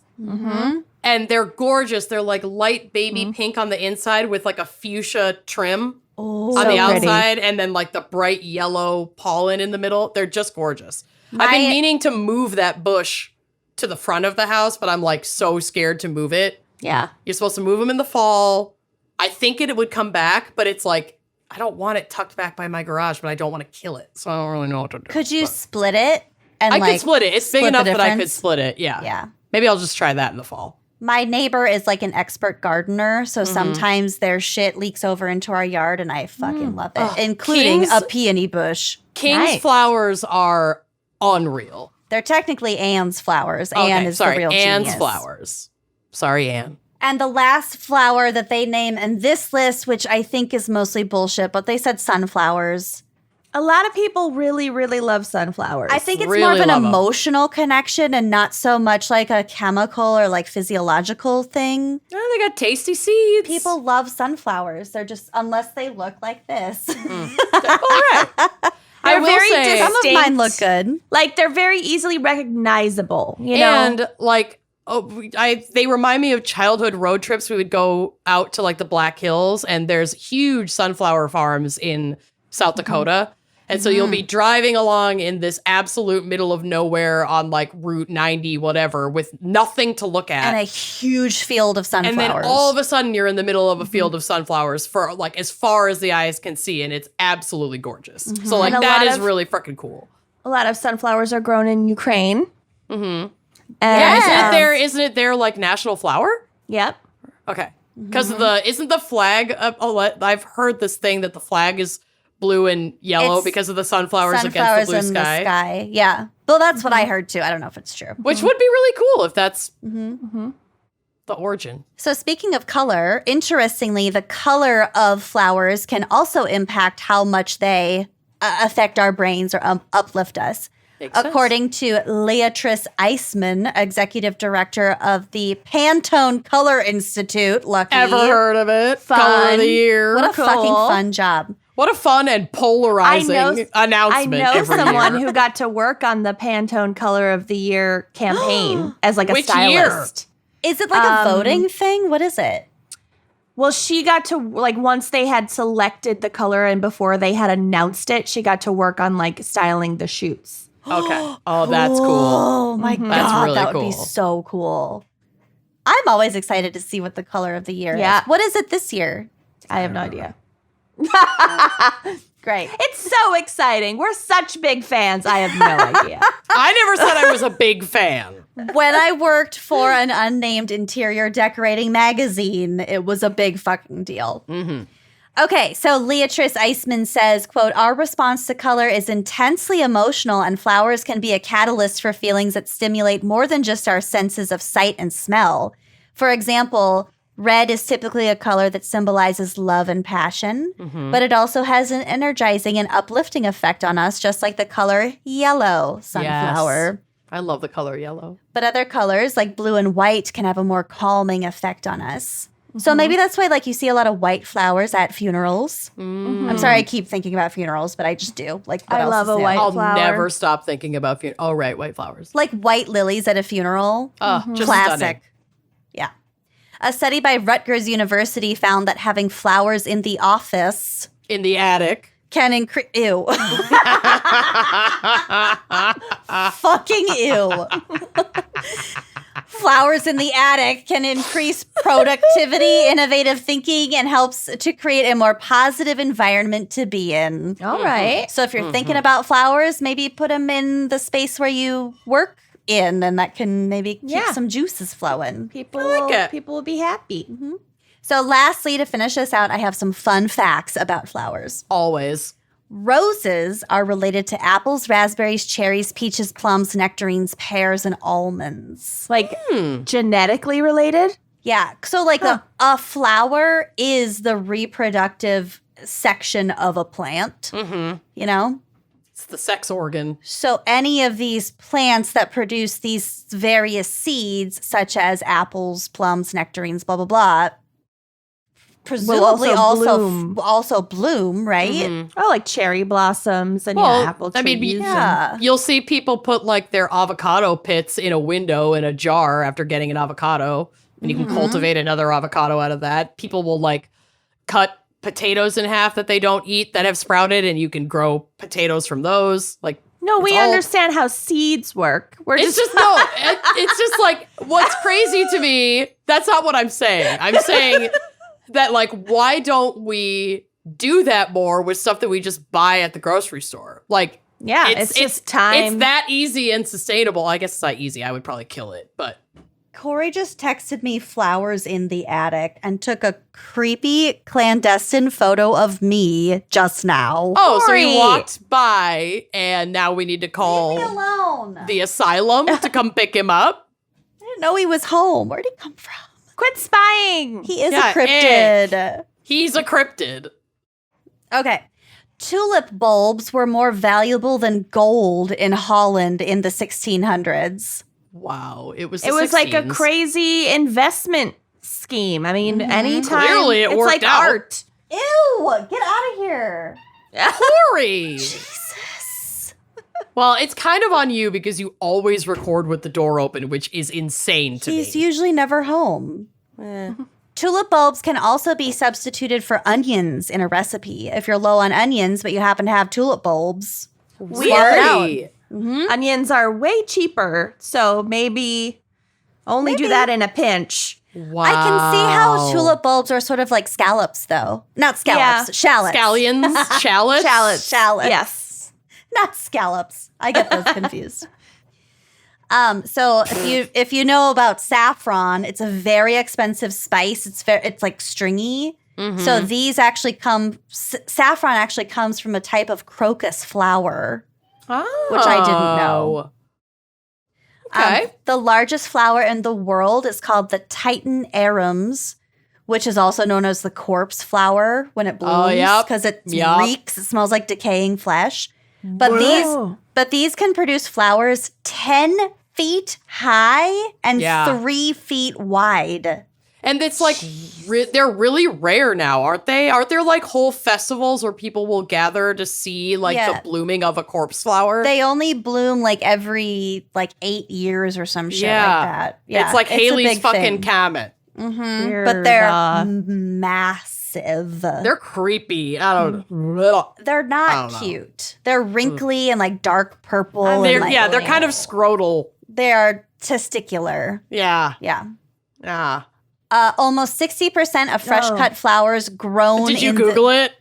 And they're gorgeous. They're like light baby pink on the inside with like a fuchsia trim Oh, on the So pretty. outside and then like the bright yellow pollen in the middle. They're just gorgeous. I've been My- meaning to move that bush to the front of the house, but I'm like so scared to move it. Yeah. You're supposed to move them in the fall. I think it would come back, but it's like, I don't want it tucked back by my garage, but I don't want to kill it. So I don't really know what to do. Could you But split it? And I like could split it. It's big split the enough that I could difference? split it. Yeah. Yeah. Maybe I'll just try that in the fall. My neighbor is like an expert gardener, so sometimes their shit leaks over into our yard, and I fucking love it, including a peony bush. King's flowers are unreal. They're technically Anne's flowers. Anne is the real Anne's genius. flowers. Sorry, Anne. And the last flower that they name in this list, which I think is mostly bullshit, but they said sunflowers. A lot of people really, really love sunflowers. I think it's Really more of an love 'em. emotional connection and not so much like a chemical or like physiological thing. Oh, they got tasty seeds. People love sunflowers. They're just, unless they look like this. All right. I will very say, Some of distinct. mine look good. Like, they're very easily recognizable, you know? and like, they remind me of childhood road trips. We would go out to like the Black Hills, and there's huge sunflower farms in South Dakota. And so you'll be driving along in this absolute middle of nowhere on like Route 90, whatever, with nothing to look at. And a huge field of sunflowers. And then all of a sudden you're in the middle of a field of sunflowers for like as far as the eyes can see. And it's absolutely gorgeous. So like And a that lot is of- really freaking cool. A lot of sunflowers are grown in Ukraine. Mm-hmm. And Isn't it their like national flower? Yep. Okay. Because isn't the flag, I've heard this thing that the flag is blue and yellow It's because of the sunflowers against the blue in sky. the sky. Yeah. Well, that's what I heard too. I don't know if it's true. Which would be really cool if that's the origin. So speaking of color, interestingly, the color of flowers can also impact how much they affect our brains or uplift us. Makes sense. According to Leatrice Eisman, executive director of the Pantone Color Institute. Lucky. Ever heard of it? Color of the year. What a Cool. fucking fun job. What a fun and polarizing announcement. I know every someone year. who got to work on the Pantone Color of the Year campaign as like a Which stylist. Is it like a voting thing? What is it? Well, she got to, like, once they had selected the color and before they had announced it, she got to work on, like, styling the shoots. Okay. Oh, that's cool. Oh my God. That's really that would be cool. so cool. I'm always excited to see what the color of the year Yeah. is. What is it this year? I have no idea. Great. It's so exciting. We're such big fans. I have no idea. I never said I was a big fan. When I worked for an unnamed interior decorating magazine, it was a big fucking deal. Mm-hmm. Okay, so Leatrice Eisman says, quote, our response to color is intensely emotional, and flowers can be a catalyst for feelings that stimulate more than just our senses of sight and smell. For example, red is typically a color that symbolizes love and passion, but it also has an energizing and uplifting effect on us, just like the color yellow sunflower. Yes. I love the color yellow. But other colors, like blue and white, can have a more calming effect on us. So maybe that's why, like, you see a lot of white flowers at funerals. I'm sorry, I keep thinking about funerals, but I just do. Like, what I else love is a new? white I'll flower. never stop thinking about funerals. Oh, right, white flowers. Like white lilies at a funeral. Just Classic. stunning. Yeah. A study by Rutgers University found that having flowers in the office In the attic. can increase. Ew. Fucking ew. Flowers in the attic can increase productivity, innovative thinking, and helps to create a more positive environment to be in. All right. So if you're thinking about flowers, maybe put them in the space where you work in, and that can maybe keep some juices flowing. People, it. people will be happy. So lastly, to finish us out, I have some fun facts about flowers. Always. Roses are related to apples, raspberries, cherries, peaches, plums, nectarines, pears, and almonds. Like, genetically related? Yeah. So like a flower is the reproductive section of a plant, you know? It's the sex organ. So any of these plants that produce these various seeds, such as apples, plums, nectarines, blah, blah, blah, presumably also bloom, right? Oh, like cherry blossoms and apple trees. I mean, Yeah. you'll see people put like their avocado pits in a window in a jar after getting an avocado, and you can cultivate another avocado out of that. People will like cut potatoes in half that they don't eat that have sprouted, and you can grow potatoes from those. Like, No, we all- understand how seeds work. We're it's just no. It's just like what's crazy to me. That's not what I'm saying. I'm saying that like, why don't we do that more with stuff that we just buy at the grocery store? Like, yeah, it's just time. It's that easy and sustainable. I guess it's not easy. I would probably kill it, but Corey just texted me flowers in the attic and took a creepy clandestine photo of me just now. Oh, so Corey. he walked by, and now we need to Leave me call alone. the asylum to come pick him up. I didn't know he was home. Where'd he come from? Quit spying. He is Yeah, a cryptid. He's a cryptid. Okay. Tulip bulbs were more valuable than gold in Holland in the 1600s. Wow, it was. It was like a 16s. crazy investment scheme. I mean, anytime. Clearly it it's worked like out. art. Ew, get out of here. Corey. Jesus. Well, it's kind of on you because you always record with the door open, which is insane to He's me. usually never home. Tulip bulbs can also be substituted for onions in a recipe. If you're low on onions, but you happen to have tulip bulbs. Really? Onions are way cheaper, so maybe only do that in a pinch. Wow. I can see how tulip bulbs are sort of like scallops, though. Not scallops, shallots. Scallions, shallots, Shallots. Yes. Not scallops. I get those confused. So if you know about saffron, it's a very expensive spice. It's like stringy. So these actually saffron actually comes from a type of crocus flower, which I didn't know. Okay. The largest flower in the world is called the Titan arums, which is also known as the corpse flower when it blooms. Oh, yep. Because it Yep. reeks. It smells like decaying flesh. But these can produce flowers 10 feet high and Yeah. 3 feet wide. And it's like, they're really rare now, aren't they? Aren't there like whole festivals where people will gather to see like Yeah. the blooming of a corpse flower? They only bloom like every 8 years or some shit Yeah. like that. Yeah, it's like a Haley's big fucking thing. comet. Weird. But they're massive. They're creepy. I don't know. They're I not don't know. cute. They're wrinkly and like dark purple. and, They're, like, they're kind of scrotal. They are testicular. Yeah. Yeah. Yeah. Almost 60% of fresh cut flowers grown. Did you in Google it?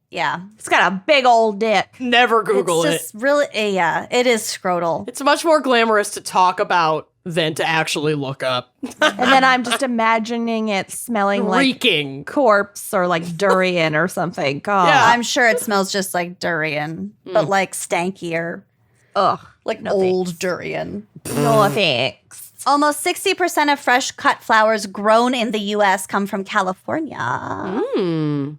Yeah. It's got a big old dick. Never Google it's it. just really, yeah, it is scrotal. It's much more glamorous to talk about than to actually look up. And then I'm just imagining it smelling like Reeking. corpse or like durian or something. God. Yeah. I'm sure it smells just like durian, but like stankier, Ugh. like No old thanks. durian. No thanks. Almost 60% of fresh cut flowers grown in the U.S. come from California. Hmm.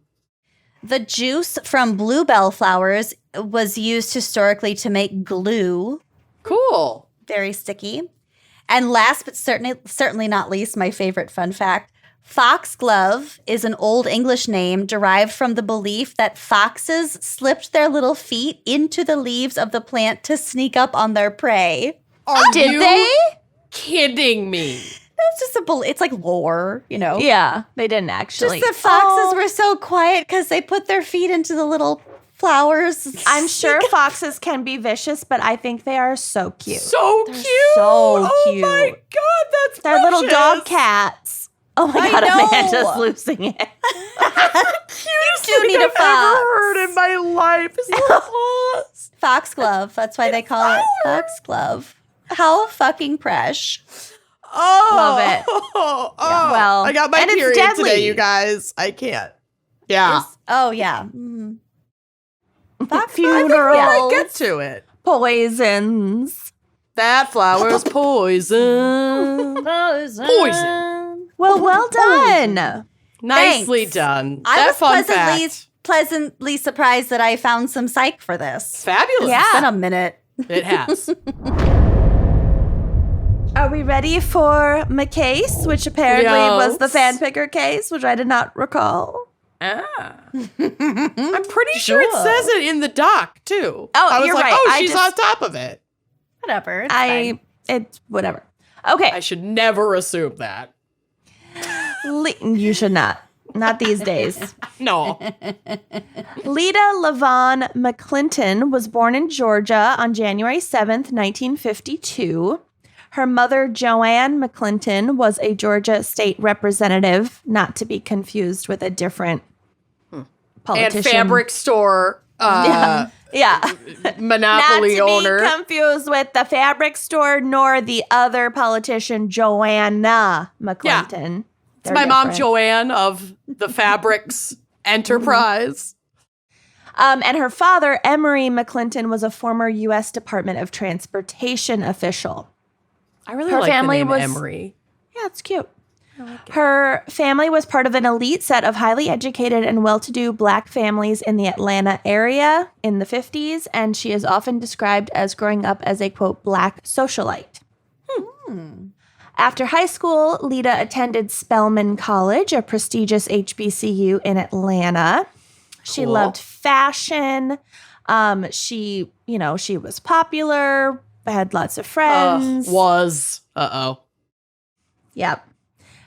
The juice from bluebell flowers was used historically to make glue. Cool. Very sticky. And last but certainly not least, my favorite fun fact, foxglove is an Old English name derived from the belief that foxes slipped their little feet into the leaves of the plant to sneak up on their prey. Did they? Kidding me? It's just it's like lore, you know? Yeah, they didn't actually. Just the foxes were so quiet because they put their feet into the little flowers. I'm sure foxes can be vicious, but I think they are so cute. So cute. so cute. Oh my God, that's They're little precious. dog cats. Oh my I God, know. Amanda's losing it. Cutest do thing need a I've fox. ever heard in my life. His little paws. Foxglove. That's why they call it foxglove. How fucking fresh. Oh, Love it. Oh, well, I got my and it's period deadly. today, you guys. I can't. Yeah. Oh, yeah. Mm. Funerals, I get to it. poisons. That flower's poison. Poison. Well done. Nicely Thanks. done. I That was fun pleasantly surprised that I found some psych for this. Fabulous. Yeah. It's been a minute. It has. Are we ready for my case, which apparently was the Yes. fan picker case, which I did not recall? I'm pretty sure it Sure. says it in the doc too. Oh, I was you're like, right. oh, I she's just- on top of it. Whatever. It's fine. It's whatever. Okay. I should never assume that. You should not. Not these days. No. Lita LaVon McClinton was born in Georgia on January 7th, 1952. Her mother, Joanne McClinton, was a Georgia state representative, not to be confused with a different politician. And fabric store monopoly owner. Not to be confused with the fabric store nor the other politician, Joanna McClinton. It's my mom, Joanne, of the Fabrics Enterprise. And her father, Emery McClinton, was a former U.S. Department of Transportation official. I really Her like family the name was- Emery. Yeah, it's cute. Her family was part of an elite set of highly educated and well-to-do Black families in the Atlanta area in the 50s, and she is often described as growing up as a, quote, Black socialite. After high school, Lita attended Spelman College, a prestigious HBCU in Atlanta. She Cool. loved fashion. She was popular, had lots of friends. Yep.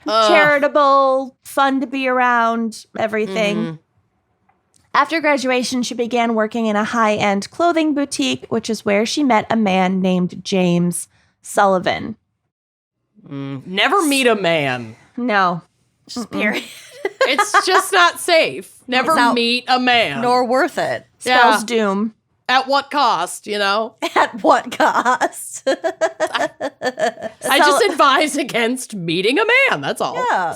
Charitable, fun to be around, everything. Mm-hmm. After graduation, she began working in a high-end clothing boutique, which is where she met a man named James Sullivan. Never meet a man. No. Just period. It's just not safe. Never It's not- meet a man. Nor worth it. Spells doom. At what cost, you know? At what cost? I just advise against meeting a man. That's all. Yeah.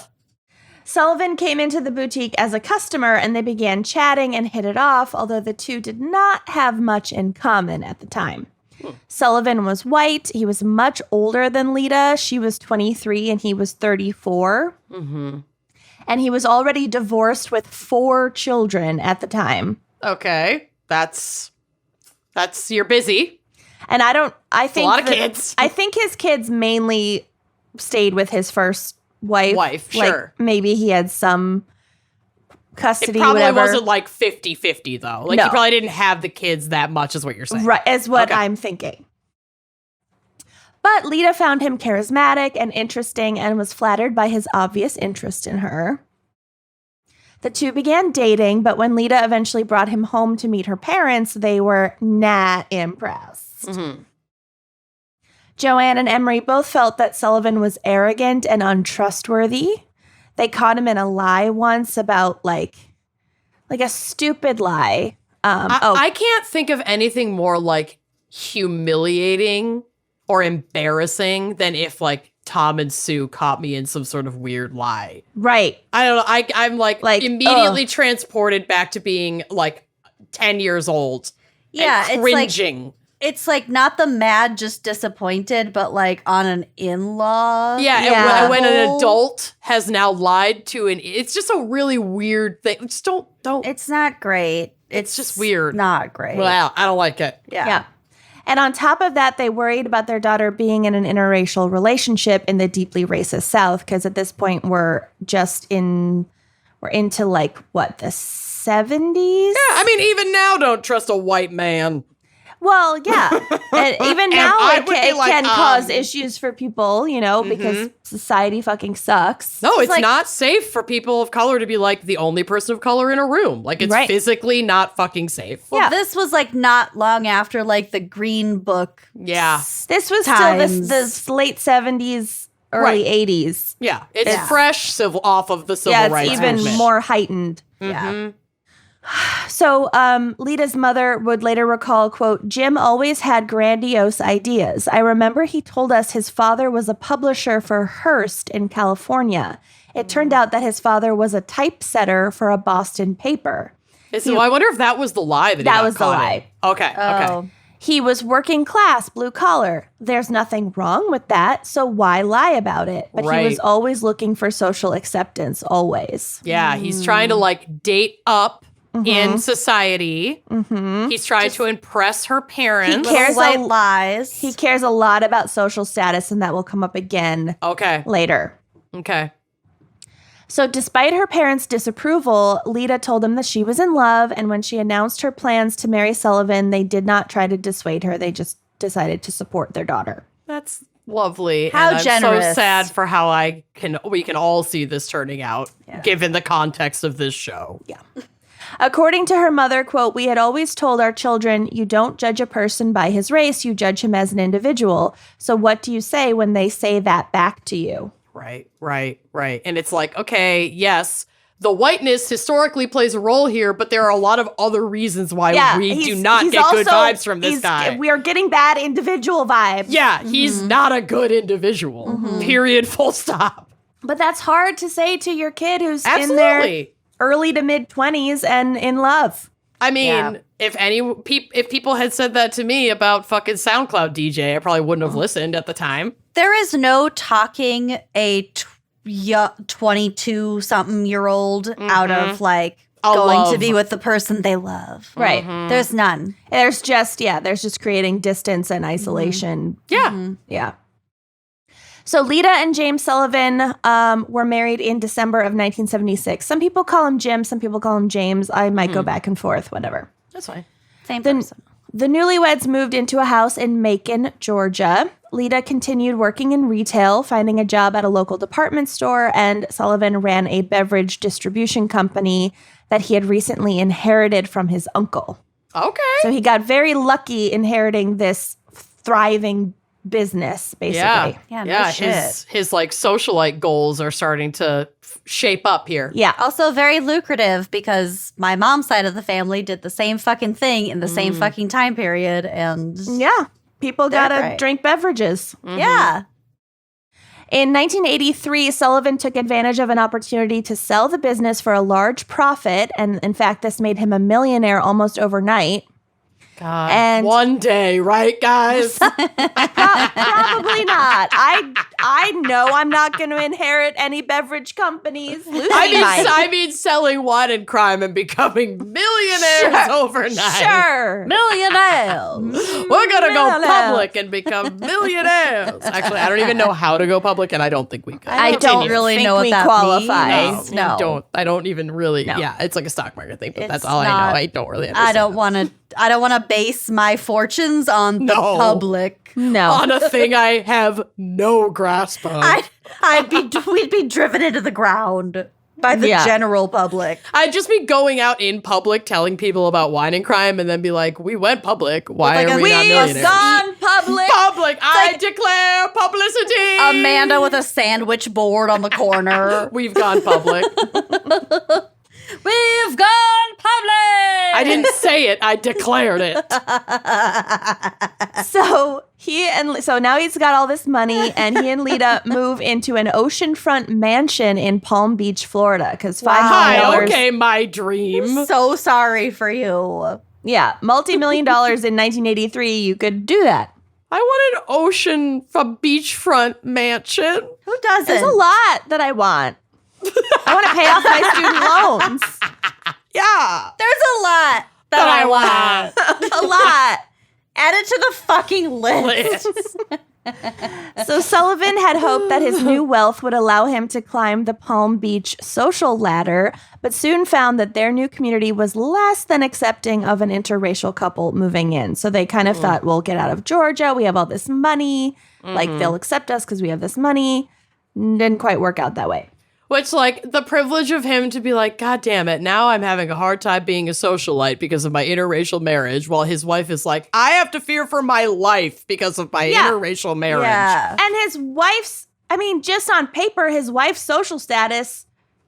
Sullivan came into the boutique as a customer and they began chatting and hit it off, although the two did not have much in common at the time. Sullivan was white. He was much older than Lita. She was 23 and he was 34. And he was already divorced with 4 children at the time. Okay. That's you're busy. And I think a lot of kids. I think his kids mainly stayed with his first wife. Wife, Like, sure. maybe he had some It custody, probably whatever. wasn't like 50-50 though. Like No. you probably didn't have the kids that much is what you're saying. Right, is what Okay. I'm thinking. But Lita found him charismatic and interesting and was flattered by his obvious interest in her. The two began dating, but when Lita eventually brought him home to meet her parents, they were not impressed. Joanne and Emery both felt that Sullivan was arrogant and untrustworthy. They caught him in a lie once about like a stupid lie. I can't think of anything more like humiliating or embarrassing than if like Tom and Sue caught me in some sort of weird lie. Right. I don't know. I'm like immediately transported back to being like 10 years old. Yeah, and cringing. It's like not the mad, just disappointed, but like on an in-law. Yeah, and when an level. adult has now lied to it's just a really weird thing. Just don't. It's not great. It's just weird. Not great. Well, I don't like it. Yeah. And on top of that, they worried about their daughter being in an interracial relationship in the deeply racist South, because at this point we're into like what, the 70s? Yeah, I mean, even now, don't trust a white man. Well, yeah. And even now I it would be can, like, cause issues for people, because society fucking sucks. No, it's like- not safe for people of color to be like the only person of color in a room. Like it's Right. physically not fucking safe. Well, Yeah. this was like not long after like the Green Book. Yeah. This was Times. still this late 70s, early 80s. Yeah. It's Yeah. fresh off of the civil Yeah, it's rights even movement. more heightened. Yeah. So Lita's mother would later recall, quote, Jim always had grandiose ideas. I remember he told us his father was a publisher for Hearst in California. It turned out that his father was a typesetter for a Boston paper. So I wonder if that was the lie that he That got was the caught in. lie. Okay. Oh. Okay. He was working class, blue collar. There's nothing wrong with that, so why lie about it? But he Right. was always looking for social acceptance, always. Yeah. He's trying to like date up in society. He's trying to impress her parents. He cares White a- lies. He cares a lot about social status, and that will come up again Okay. later. Okay. So despite her parents' disapproval, Lita told them that she was in love, and when she announced her plans to marry Sullivan, they did not try to dissuade her. They just decided to support their daughter. That's lovely. How and I'm generous. so sad for how we can all see this turning out, given the context of this show. Yeah. According to her mother, quote, we had always told our children, you don't judge a person by his race, you judge him as an individual. So what do you say when they say that back to you? Right. And it's like, okay, yes, the whiteness historically plays a role here, but there are a lot of other reasons why we do not he's get good also- vibes from this he's- guy. We are getting bad individual vibes. Yeah, he's not a good individual. Period. Full stop. But that's hard to say to your kid who's in Absolutely. their early to mid 20s and in love. I mean, Yeah. if people had said that to me about fucking SoundCloud DJ, I probably wouldn't have listened at the time. There is no talking a 22-something-year-old out of like A going to love. be with the person they love. Right. There's none. There's just creating distance and isolation. Yeah. Yeah. So Lita and James Sullivan were married in December of 1976. Some people call him Jim, some people call him James. I might go back and forth, whatever. That's fine. Same person. The newlyweds moved into a house in Macon, Georgia. Lita continued working in retail, finding a job at a local department store, and Sullivan ran a beverage distribution company that he had recently inherited from his uncle. Okay. So he got very lucky inheriting this thriving business, basically. Yeah, no shit. His like socialite goals are starting to shape up here. Yeah. Also very lucrative because my mom's side of the family did the same fucking thing in the same fucking time period. And Yeah. People They're gotta right. drink beverages. yeah. In 1983, Sullivan took advantage of an opportunity to sell the business for a large profit. And in fact, this made him a millionaire almost overnight. God. And- one day, right, guys? Probably not. I know I'm not going to inherit any beverage companies. Lucy might. I mean, selling wine and crime and becoming millionaires overnight. Sure. Millionaires. We're gonna go Millionaires. public and become millionaires. Actually, I don't even know how to go public, and I don't think we could. I don't Continue. really think know what we that qualify. means. No, No. you don't. I don't even really. No. Yeah, it's like a stock market thing, but that's It's all I not- know. I don't really understand. I don't want to. I don't want to base my fortunes on the No. public. No. on a thing I have no grasp of. We'd be driven into the ground by the Yeah. general public. I'd just be going out in public telling people about wine and crime, and then be like, "We went public. Why Like are a- we not We've millionaires?" Gone public. Public. I declare publicity. Amanda with a sandwich board on the corner. We've gone public. We've gone public. I didn't say it. I declared it. So now he's got all this money, and he and Lita move into an oceanfront mansion in Palm Beach, Florida. Because Hi. $5 Okay, my dream. So sorry for you. yeah, multi-million dollars in 1983. You could do that. I want an ocean from beachfront mansion. Who doesn't? There's a lot that I want. I want to pay off my student loans. Yeah. There's a lot that I want. A lot. Add it to the fucking list. So Sullivan had hoped that his new wealth would allow him to climb the Palm Beach social ladder, but soon found that their new community was less than accepting of an interracial couple moving in. So they kind of thought, we'll get out of Georgia. We have all this money. Like, they'll accept us because we have this money. Didn't quite work out that way. Which, like, the privilege of him to be like, God damn it, now I'm having a hard time being a socialite because of my interracial marriage, while his wife is like, I have to fear for my life because of my Yeah. interracial marriage. Yeah. And his wife's, I mean, just on paper, his wife's social status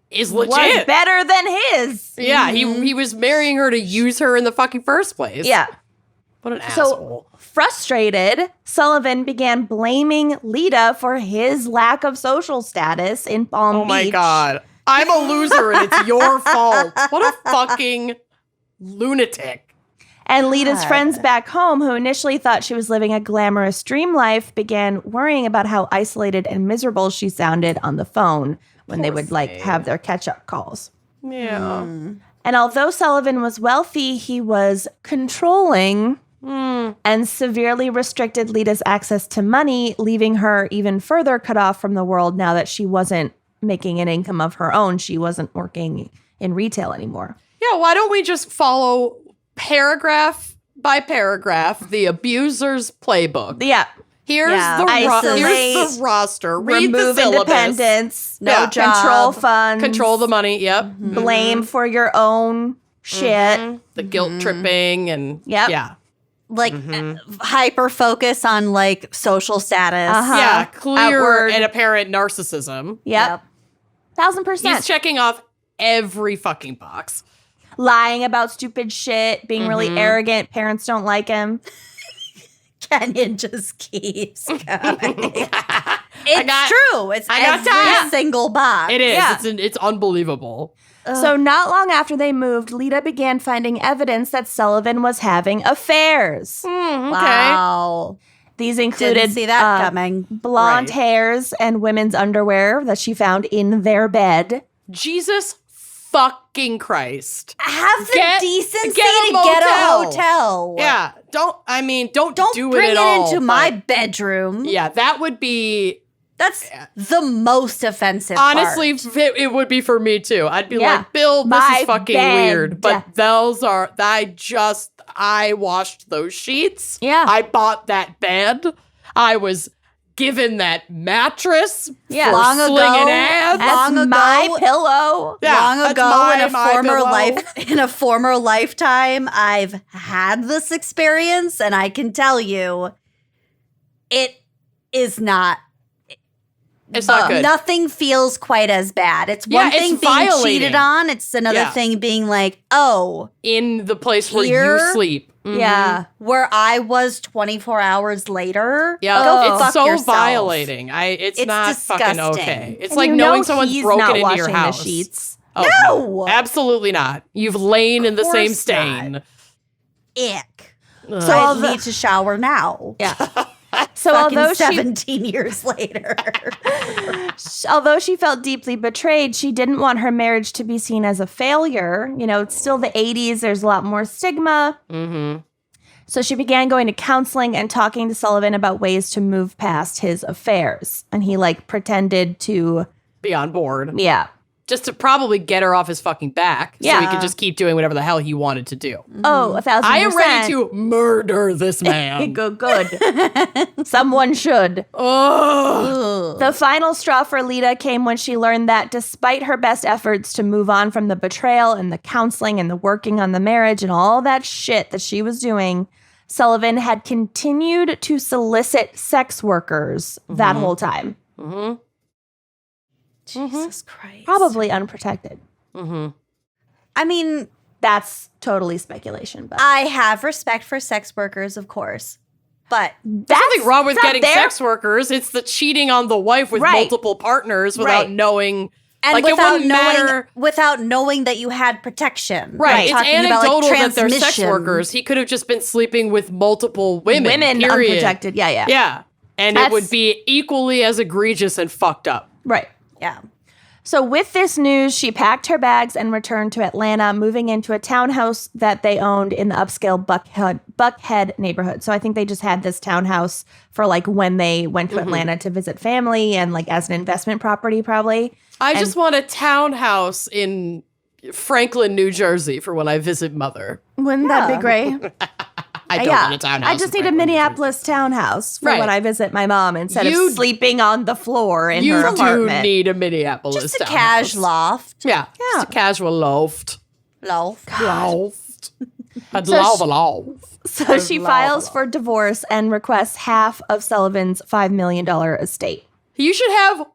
Is was legit. better than his. Yeah, he was marrying her to use her in the fucking first place. Yeah. What an So asshole. frustrated, Sullivan began blaming Lita for his lack of social status in Palm Oh Beach. my God. I'm a loser and it's your fault. What a fucking lunatic. And Lita's God. friends back home, who initially thought she was living a glamorous dream life, began worrying about how isolated and miserable she sounded on the phone when they would have their catch-up calls. Yeah. And although Sullivan was wealthy, he was controlling and severely restricted Lita's access to money, leaving her even further cut off from the world now that she wasn't making an income of her own. She wasn't working in retail anymore. Yeah, why don't we just follow paragraph by paragraph the abuser's playbook? Yeah. Here's, Yeah. here's the roster. Read Remove the syllabus. independence. No job. Control funds. Control the money. Yep. Blame for your own shit. The guilt tripping and Yep. yeah. Like hyper focus on like social status. Uh-huh. Yeah, clear Outward. and apparent narcissism. Yep. 1000%. He's checking off every fucking box. Lying about stupid shit, being really arrogant. Parents don't like him. Kenyon just keeps going. It's got- true. It's I got every time. single box. It is. Yeah. It's unbelievable. So not long after they moved, Lita began finding evidence that Sullivan was having affairs. Okay. Wow. These included Didn't see that coming. blonde Right. hairs and women's underwear that she found in their bed. Jesus fucking Christ. Have the Get- decency get a to get a motel. hotel. Yeah. Don't Don't do bring it it at all. into my but- bedroom. Yeah, that would be That's the most offensive honestly, part. it would be for me too. I'd be Yeah. like, Bill, this My is fucking bed. weird. But those are, I washed those sheets. Yeah. I bought that bed. I was given that mattress. Yeah. for Long ago, slinging ads. That's Long ago- my pillow. Yeah, Long that's ago my in a former lifetime, I've had this experience, and I can tell you, it is not. It's not good. Nothing feels quite as bad. It's Yeah, one it's thing being violating. cheated on. It's another Yeah. thing being like, oh, In the place where Here? you sleep. Mhm. Yeah. where I was 24 hours later. Yeah, go it's fuck so yourself. violating. It's It's not fucking disgusting. okay. It's And like you knowing know someone's he's broken not into your washing house. the sheets. Oh, No! absolutely not. You've lain in the same course stain. Ick. Ugh. So all I the- need to shower now. Yeah. So Fucking although 17 years later. although she felt deeply betrayed, she didn't want her marriage to be seen as a failure. You know, it's still the 80s. There's a lot more stigma. Mm-hmm. So she began going to counseling and talking to Sullivan about ways to move past his affairs. And he pretended to, Be on board. yeah. Just to probably get her off his fucking back. So he Yeah. could just keep doing whatever the hell he wanted to do. Oh, 1,000%. I am ready to murder this man. Good. Someone should. Ugh. The final straw for Lita came when she learned that despite her best efforts to move on from the betrayal and the counseling and the working on the marriage and all that shit that she was doing, Sullivan had continued to solicit sex workers that whole time. Mm-hmm. Jesus Christ. Probably unprotected. Mm-hmm. I mean, That's totally speculation, but I have respect for sex workers, of course. But that's Nothing wrong with not getting their- sex workers. It's the cheating on the wife with Right. multiple partners without Right. knowing. and Like, it without wouldn't knowing matter. without knowing that you had protection. Right. It's Talking about, anecdotal that they're sex transmission. workers. He could have just been sleeping with multiple women. period. unprotected. Yeah. Yeah. And it That's- would be equally as egregious and fucked up. Right. Yeah. So with this news, she packed her bags and returned to Atlanta, moving into a townhouse that they owned in the upscale Buckhead neighborhood. So I think they just had this townhouse for when they went to Atlanta to visit family and as an investment property probably. I just want a townhouse in Franklin, New Jersey for when I visit mother. Wouldn't that be great? I don't want a townhouse. I just in need a Franklin, New Minneapolis townhouse for Right. when I visit my mom instead You- of sleeping on the floor in You her do apartment. need a Minneapolis Just a townhouse. cash loft. Yeah. Just a casual loft. Loft. Loft. I'd So love she- a loft. So she files for divorce and requests half of Sullivan's $5 million estate. You should have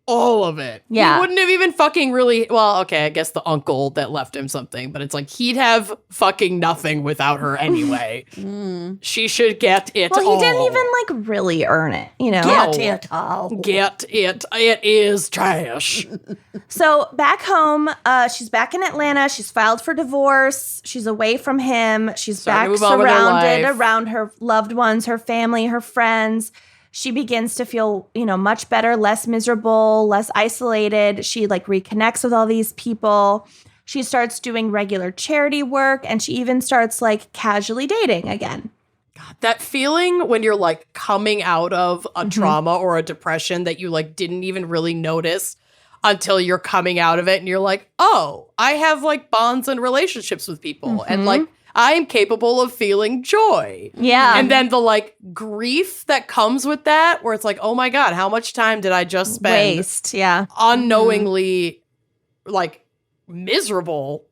all of it. Yeah. He wouldn't have even fucking really. Well, okay, I guess the uncle that left him something, but it's he'd have fucking nothing without her anyway. She should get it Well, all. he didn't even really earn it, you know? Yeah. Get it all. Get it. It is trash. So back home, she's back in Atlanta. She's filed for divorce. She's away from him. She's Starting back to move on with her surrounded life. around her loved ones, her family, her friends. She begins to feel, much better, less miserable, less isolated. She reconnects with all these people. She starts doing regular charity work, and she even starts casually dating again. That feeling when you're coming out of a Mm-hmm. trauma or a depression that you didn't even really notice until you're coming out of it and you're oh, I have bonds and relationships with people and I am capable of feeling joy. Yeah. And then the grief that comes with that where it's oh my God, how much time did I just spend Waste. Yeah. unknowingly miserable?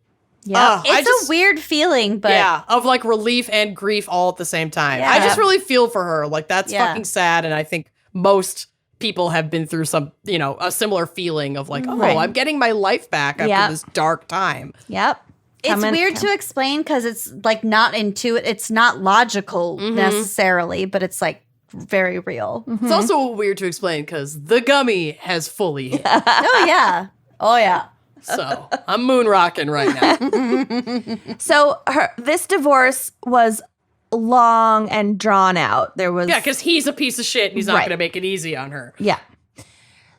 Yeah. It's a weird feeling, but yeah, of relief and grief all at the same time. Yeah. I just really feel for her. That's Yeah. fucking sad. And I think most people have been through some, a similar feeling of like, Right. I'm getting my life back after this dark time. Yep. It's weird to explain because it's like not it's not logical necessarily, but it's like very real. It's also weird to explain because the gummy has fully hit. Oh yeah. Oh yeah. So I'm moon rocking right now. So this divorce was long and drawn out. There was because he's a piece of shit and he's not Right. going to make it easy on her. Yeah.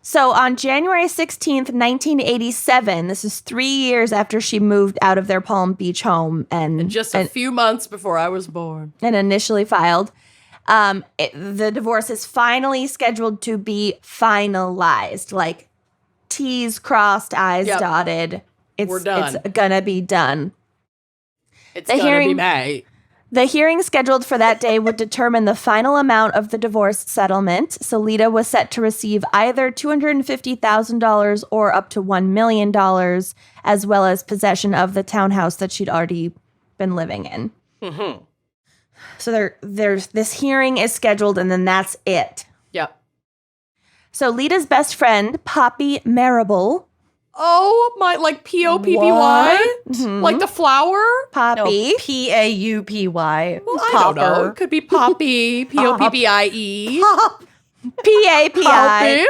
So on January 16th, 1987, this is 3 years after she moved out of their Palm Beach home and Just a few months before I was born. and initially filed, the divorce is finally scheduled to be finalized. Like T's crossed, I's dotted. We're done. It's gonna be done. It's The going to hearing- be May. The hearing scheduled for that day would determine the final amount of the divorce settlement. So Lita was set to receive either $250,000 or up to $1 million, as well as possession of the townhouse that she'd already been living in. Mm-hmm. So there's this hearing is scheduled, and then that's it. Yep. So Lita's best friend, Poppy Marable, Oh, my, like Poppy? Mhm. Like the flower? Poppy, Paupy. Well, I don't know. It could be Poppy, Poppie. P-A-P-I,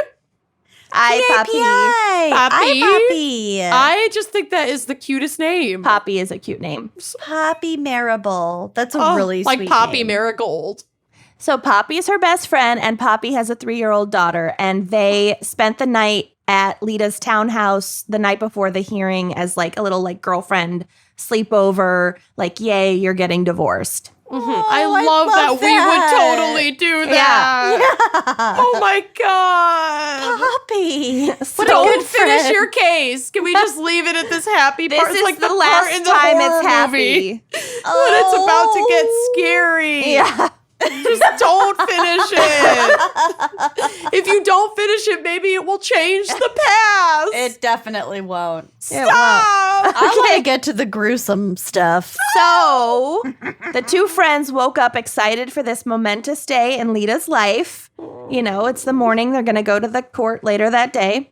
Poppy. Poppy. Poppy. I just think that is the cutest name. Poppy is a cute name. Poppy Marable. That's a really like sweet Poppy name. Marigold. So Poppy is her best friend, and Poppy has a 3-year-old daughter, and they spent the night at Lita's townhouse the night before the hearing as like a little like girlfriend sleepover, like, yay, you're getting divorced. I love that. We would totally do that. Oh my God. Poppy. What a Don't good finish friend. your case. Can we just leave it at this happy This part? is It's like the part last in the time horror it's happy. movie when it's about to get scary. Yeah. Just don't finish it. If you don't finish it, maybe it will change the past. It definitely won't. It won't. I want to get to the gruesome stuff. So the two friends woke up excited for this momentous day in Lita's life. You know, it's the morning. They're going to go to the court later that day.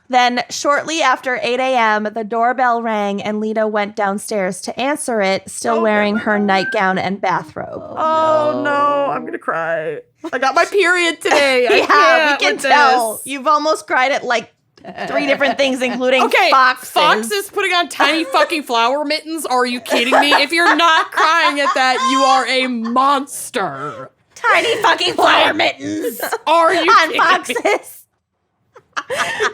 Then shortly after 8 a.m., the doorbell rang and Lita went downstairs to answer it, still wearing her nightgown and bathrobe. Oh no, I'm gonna cry. I got my period today. I Yeah, can't we can with tell. this. You've almost cried at like 3 different things, including Okay, foxes. Foxes putting on tiny fucking flower mittens? Are you kidding me? If you're not crying at that, you are a monster. Tiny fucking flower mittens Are you on kidding foxes. me?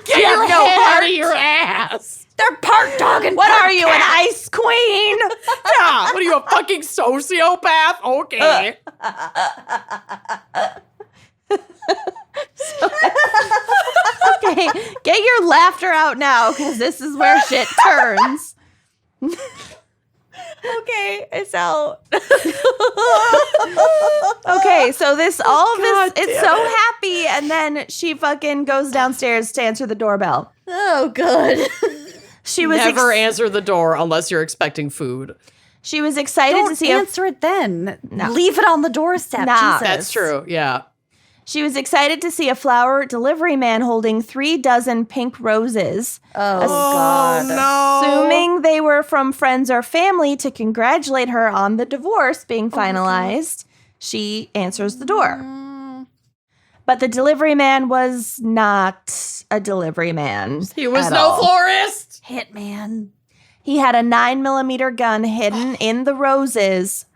Get You your have no head out heart. of your ass. They're part dog and what are you, an ice queen? Yeah, what are you, a fucking sociopath? Okay. Okay, get your laughter out now, because this is where shit turns. Okay, it's out. Okay, so this God it's damn so it. happy, and then she fucking goes downstairs to answer the doorbell. Oh, good. She was Never answer the door unless you're expecting food. she was excited to Don't see answer it then. No. Leave it on the doorstep. Nah. Jesus. That's true, yeah. she was excited to see a flower delivery man holding 3 dozen pink roses. Oh, God. Assuming they were from friends or family to congratulate her on the divorce being finalized, she answers the door. But the delivery man was not a delivery man. He was at no all. florist. Hitman. He had a 9mm gun hidden in the roses,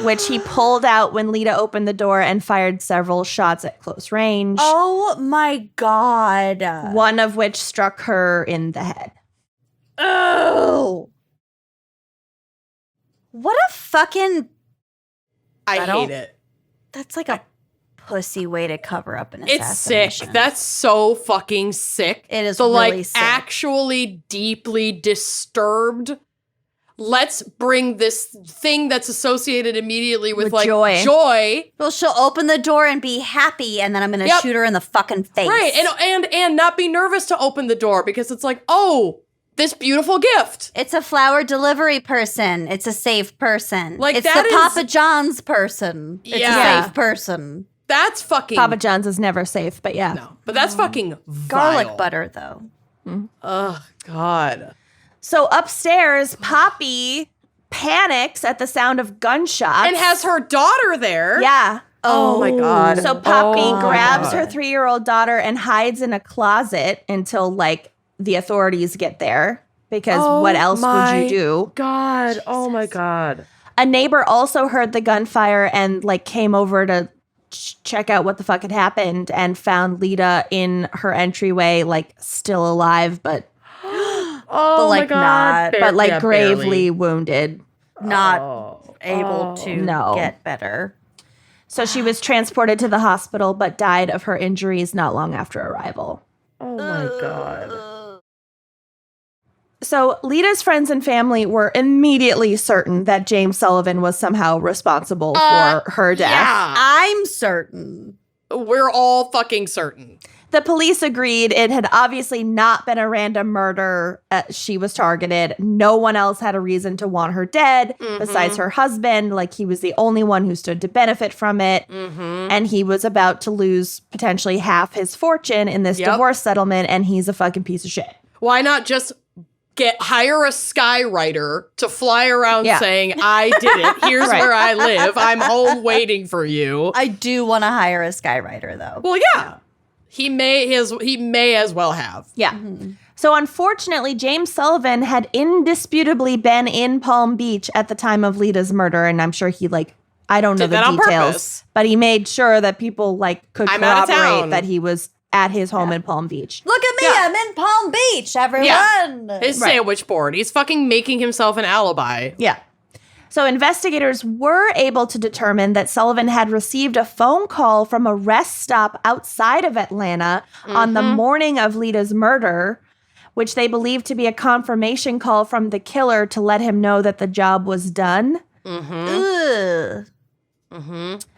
which he pulled out when Lita opened the door and fired several shots at close range, Oh, my God. one of which struck her in the head. Oh. What a fucking... I don't- hate it. That's like a pussy way to cover up an It's sick. assassination. That's so fucking sick. It is so really like sick. actually deeply disturbed. Let's bring this thing that's associated immediately with With like joy. Well, she'll open the door and be happy, and then I'm going to Yep. shoot her in the fucking face. Right. And not be nervous to open the door because it's like, oh, this beautiful gift. It's a flower delivery person. It's a safe person. Like, it's that the is- Papa John's person. It's Yeah. a safe person. That's fucking Papa John's is never safe, but yeah. no. But that's fucking Garlic vile. butter, though. Oh God. So upstairs, Poppy panics at the sound of gunshots. And has her daughter there. Yeah. Oh my God. So Poppy Oh my grabs God. her 3-year-old daughter and hides in a closet until like the authorities get there. Because what else would you do? God. Oh my God. A neighbor also heard the gunfire and like came over to check out what the fuck had happened and found Lita in her entryway, like still alive, but Oh like, my God. not- but like Yeah, gravely barely. wounded. Not able to No. get better. So she was transported to the hospital, but died of her injuries not long after arrival. Oh my God. So Lita's friends and family were immediately certain that James Sullivan was somehow responsible for her death. Yeah. I'm certain. We're all fucking certain. The police agreed it had obviously not been a random murder. She was targeted. No one else had a reason to want her dead besides her husband. Like, he was the only one who stood to benefit from it. And he was about to lose potentially half his fortune in this divorce settlement, and he's a fucking piece of shit. Why not just hire a skywriter to fly around saying, I did it. Here's where I live. I'm home waiting for you. I do want to hire a skywriter, though. Well, yeah. He may as well have. Yeah. So unfortunately, James Sullivan had indisputably been in Palm Beach at the time of Lita's murder, and I'm sure he I don't know Did that the on details, purpose. but he made sure that people could I'm out of corroborate town. that he was at his home in Palm Beach. Look at me, I'm in Palm Beach, everyone. Yeah. His sandwich board. He's fucking making himself an alibi. Yeah. So investigators were able to determine that Sullivan had received a phone call from a rest stop outside of Atlanta on the morning of Lita's murder, which they believed to be a confirmation call from the killer to let him know that the job was done. Ugh.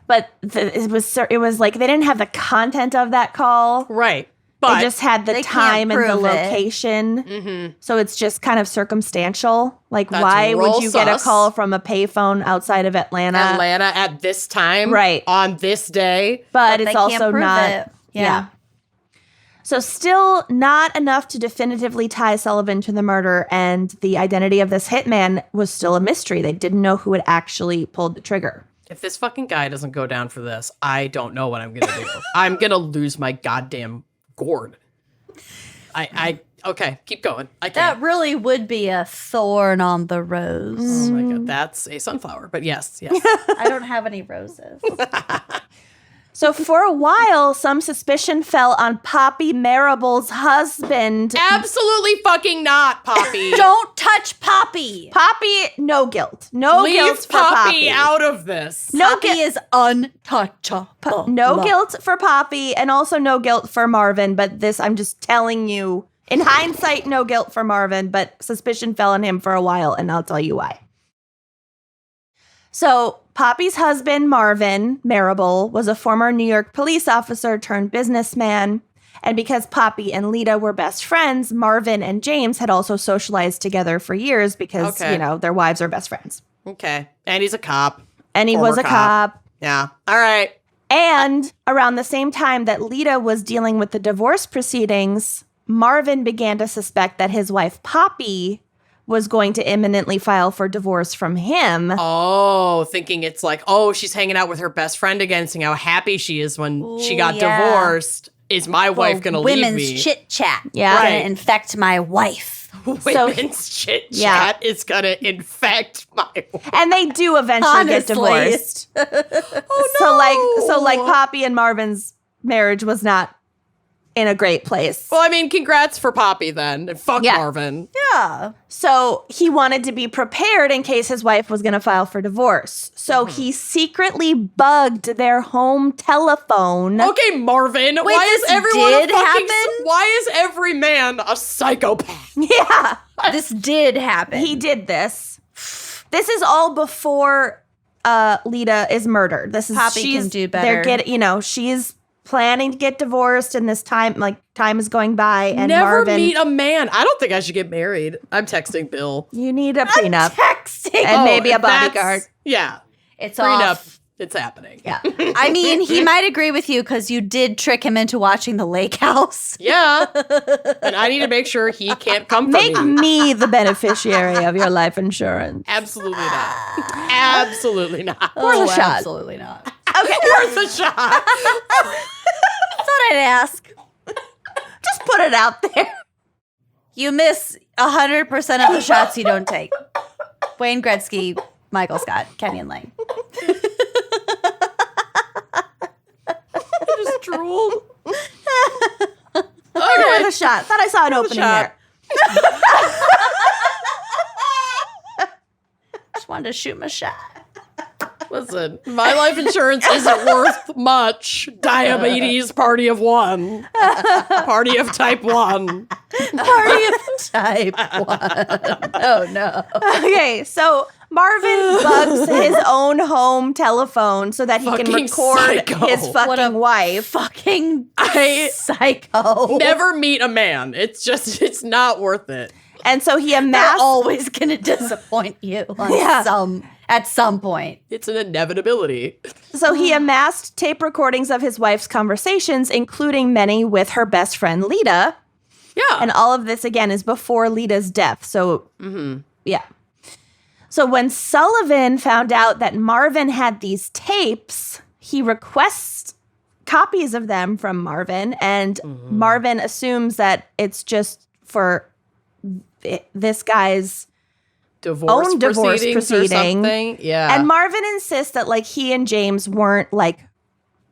But it was like they didn't have the content of that call. Right. But They just had the they time can't and the prove it. location. So it's just kind of circumstantial. Like, That's why real would you get a sus. call from a payphone outside of Atlanta? at this time. Right. On this day. But They it's can't also prove not. it. Yeah. So still not enough to definitively tie Sullivan to the murder, and the identity of this hitman was still a mystery. They didn't know who had actually pulled the trigger. If this fucking guy doesn't go down for this, I don't know what I'm going to do. I'm going to lose my goddamn gourd. Okay, keep going. I That can't. really would be a thorn on the rose. Oh my God, that's a sunflower. But yes. I don't have any roses. So for a while, some suspicion fell on Poppy Marable's husband. Absolutely fucking not, Poppy. Don't touch Poppy. Poppy, no guilt. No guilt Leave for Poppy out of this. No Poppy guilt. is untouchable. No guilt for Poppy, and also no guilt for Marvin. But this, I'm just telling you, in hindsight, no guilt for Marvin, but suspicion fell on him for a while, and I'll tell you why. So Poppy's husband, Marvin Marable, was a former New York police officer turned businessman. And because Poppy and Lita were best friends, Marvin and James had also socialized together for years because, Okay. their wives are best friends. Okay. And he's a cop. And he Former was a cop. cop. Yeah. All right. And around the same time that Lita was dealing with the divorce proceedings, Marvin began to suspect that his wife, Poppy, was going to imminently file for divorce from him. Oh, thinking it's like, oh, she's hanging out with her best friend again, seeing how happy she is when she got yeah. divorced. Is my wife going to leave me? Women's chit chat. Yeah. Gonna Right. infect my wife. Women's chit chat is going to infect my wife. And they do eventually get Honestly. divorced. So like Poppy and Marvin's marriage was not in a great place. Well, I mean, congrats for Poppy then. And fuck Yeah. Marvin. Yeah. So he wanted to be prepared in case his wife was going to file for divorce. So he secretly bugged their home telephone. Okay, Marvin. why is this everyone did a fucking happen? Why is every man a psychopath? Yeah, This did happen. he did this. This is all before Lita is murdered. This is Poppy she's can do They're better. she's planning to get divorced, and this time is going by. And Never Marvin, meet a man. I don't think I should get married. I'm texting Bill. you need a prenup texting. and Oh, maybe a that's- bodyguard. Yeah. It's Prenup. off. It's happening. Yeah. I mean, he might agree with you because you did trick him into watching the lake house. Yeah. And I need to make sure he can't come for Make me. me the beneficiary of your life insurance. Absolutely not. Absolutely not. Worth a shot. Absolutely not. Okay. Worth a shot. Thought I'd ask. Just put it out there. You miss 100% of the shots you don't take. Wayne Gretzky, Michael Scott, Kenyon Lane. I just drooled. Worth a shot. Thought I saw an opening shot. there. Just wanted to shoot my shot. Listen, my life insurance isn't worth much. Diabetes, party of one. Party of type 1. Party of type 1. Oh, no. Okay, so Marvin bugs his own home telephone so that he can Fucking record psycho. his fucking wife. Fucking I psycho. never meet a man. It's not worth it. And so he They're amassed always going to disappoint you on at some point. It's an inevitability. tape recordings of his wife's conversations, including many with her best friend Lita. Yeah. And all of this, again, is before Lita's death. So, yeah. So when Sullivan found out that Marvin had these tapes, he requests copies of them from Marvin. And Marvin assumes that it's just for this guy's own divorce proceeding. or something. Yeah. And Marvin insists that like he and James weren't like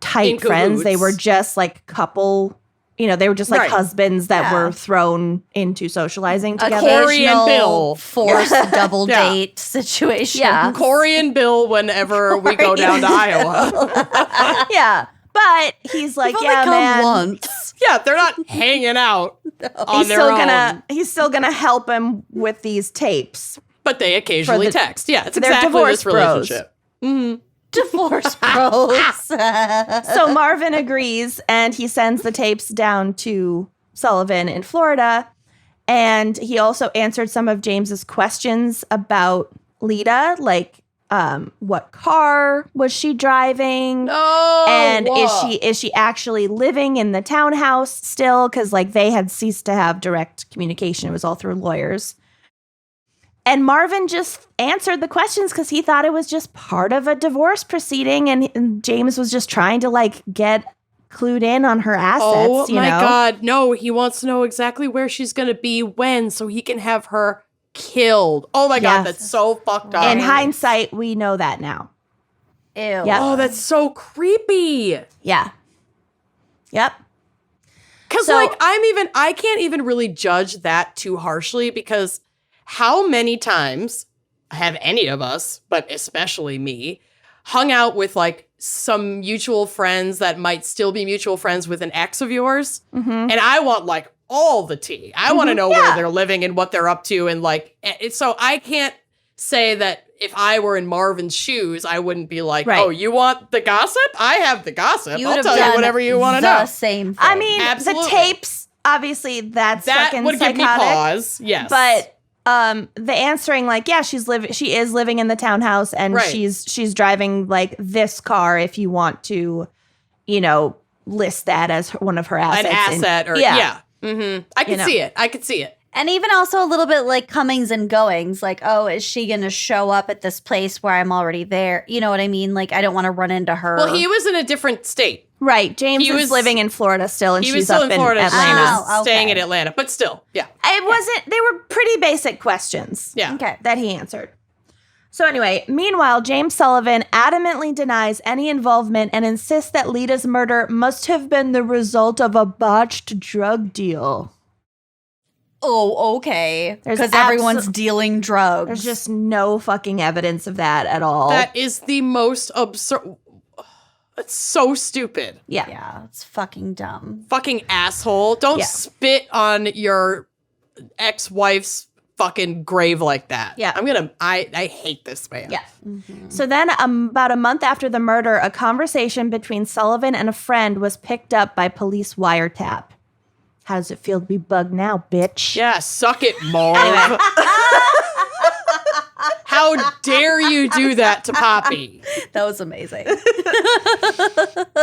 tight In friends. They cahoots. were just like couple, they were just like Right. husbands that were thrown into socializing together. Corey and Bill. Forced double Yeah. date situation. Yeah. Corey and Bill whenever we go down to Iowa. Yeah. But he's like, They've yeah, only come man. once. Yeah, they're not hanging out on He's their still own. he's still gonna help him with these tapes. But they occasionally For the- text. Yeah, it's they're exactly divorce this relationship. Divorce bros. So Marvin agrees and he sends the tapes down to Sullivan in Florida. And he also answered some of James's questions about Lita, like what car was she driving? Oh, And whoa. is she actually living in the townhouse still? Because like they had ceased to have direct communication. It was all through lawyers. And Marvin just answered the questions because he thought it was just part of a divorce proceeding, and James was just trying to like get clued in on her assets. Oh you my know? God. No, he wants to know exactly where she's going to be when so he can have her killed. Oh my God, Yes. that's so fucked up. In hindsight, we know that now. Ew. Yeah. Oh, that's so creepy. Yeah. Yep. Because So- I can't even really judge that too harshly because how many times have any of us, but especially me, hung out with like some mutual friends that might still be mutual friends with an ex of yours? Mm-hmm. And I want like all the tea. I want to know where they're living and what they're up to. And like, so I can't say that if I were in Marvin's shoes, I wouldn't be like, Right. oh, you want the gossip? I have the gossip. You I'll would tell have you done whatever you want to the know. same thing. I mean, Absolutely. the tapes, obviously, that's That fucking would give me psychotic. pause. Yes. But the answering like, yeah, she is living in the townhouse and Right. she's driving like this car if you want to, list that as one of her assets. an asset or yeah. Mm-hmm. I can see it. I could see it. And even also a little bit like comings and goings, like, oh, is she going to show up at this place where I'm already there? You know what I mean? Like, I don't want to run into her. Well, he was in a different state. Right. James He is was- living in Florida still and He was she's still up in Florida. in Atlanta. She was Oh, staying okay. in Atlanta, but still, yeah. It wasn't, they were pretty basic questions. Yeah. Okay. That he answered. So anyway, meanwhile, James Sullivan adamantly denies any involvement and insists that Lita's murder must have been the result of a botched drug deal. Oh, okay. There's Because everyone's dealing drugs. There's just no fucking evidence of that at all. That is the most absurd. It's so stupid. Yeah, it's fucking dumb. Fucking asshole. Don't Yeah. spit on your ex-wife's fucking grave like that. Yeah. I hate this man. Yeah. So then about a month after the murder, a conversation between Sullivan and a friend was picked up by police wiretap. How does it feel to be bugged now, bitch? Yeah, suck it, Marv. How dare you do that to Poppy? That was amazing.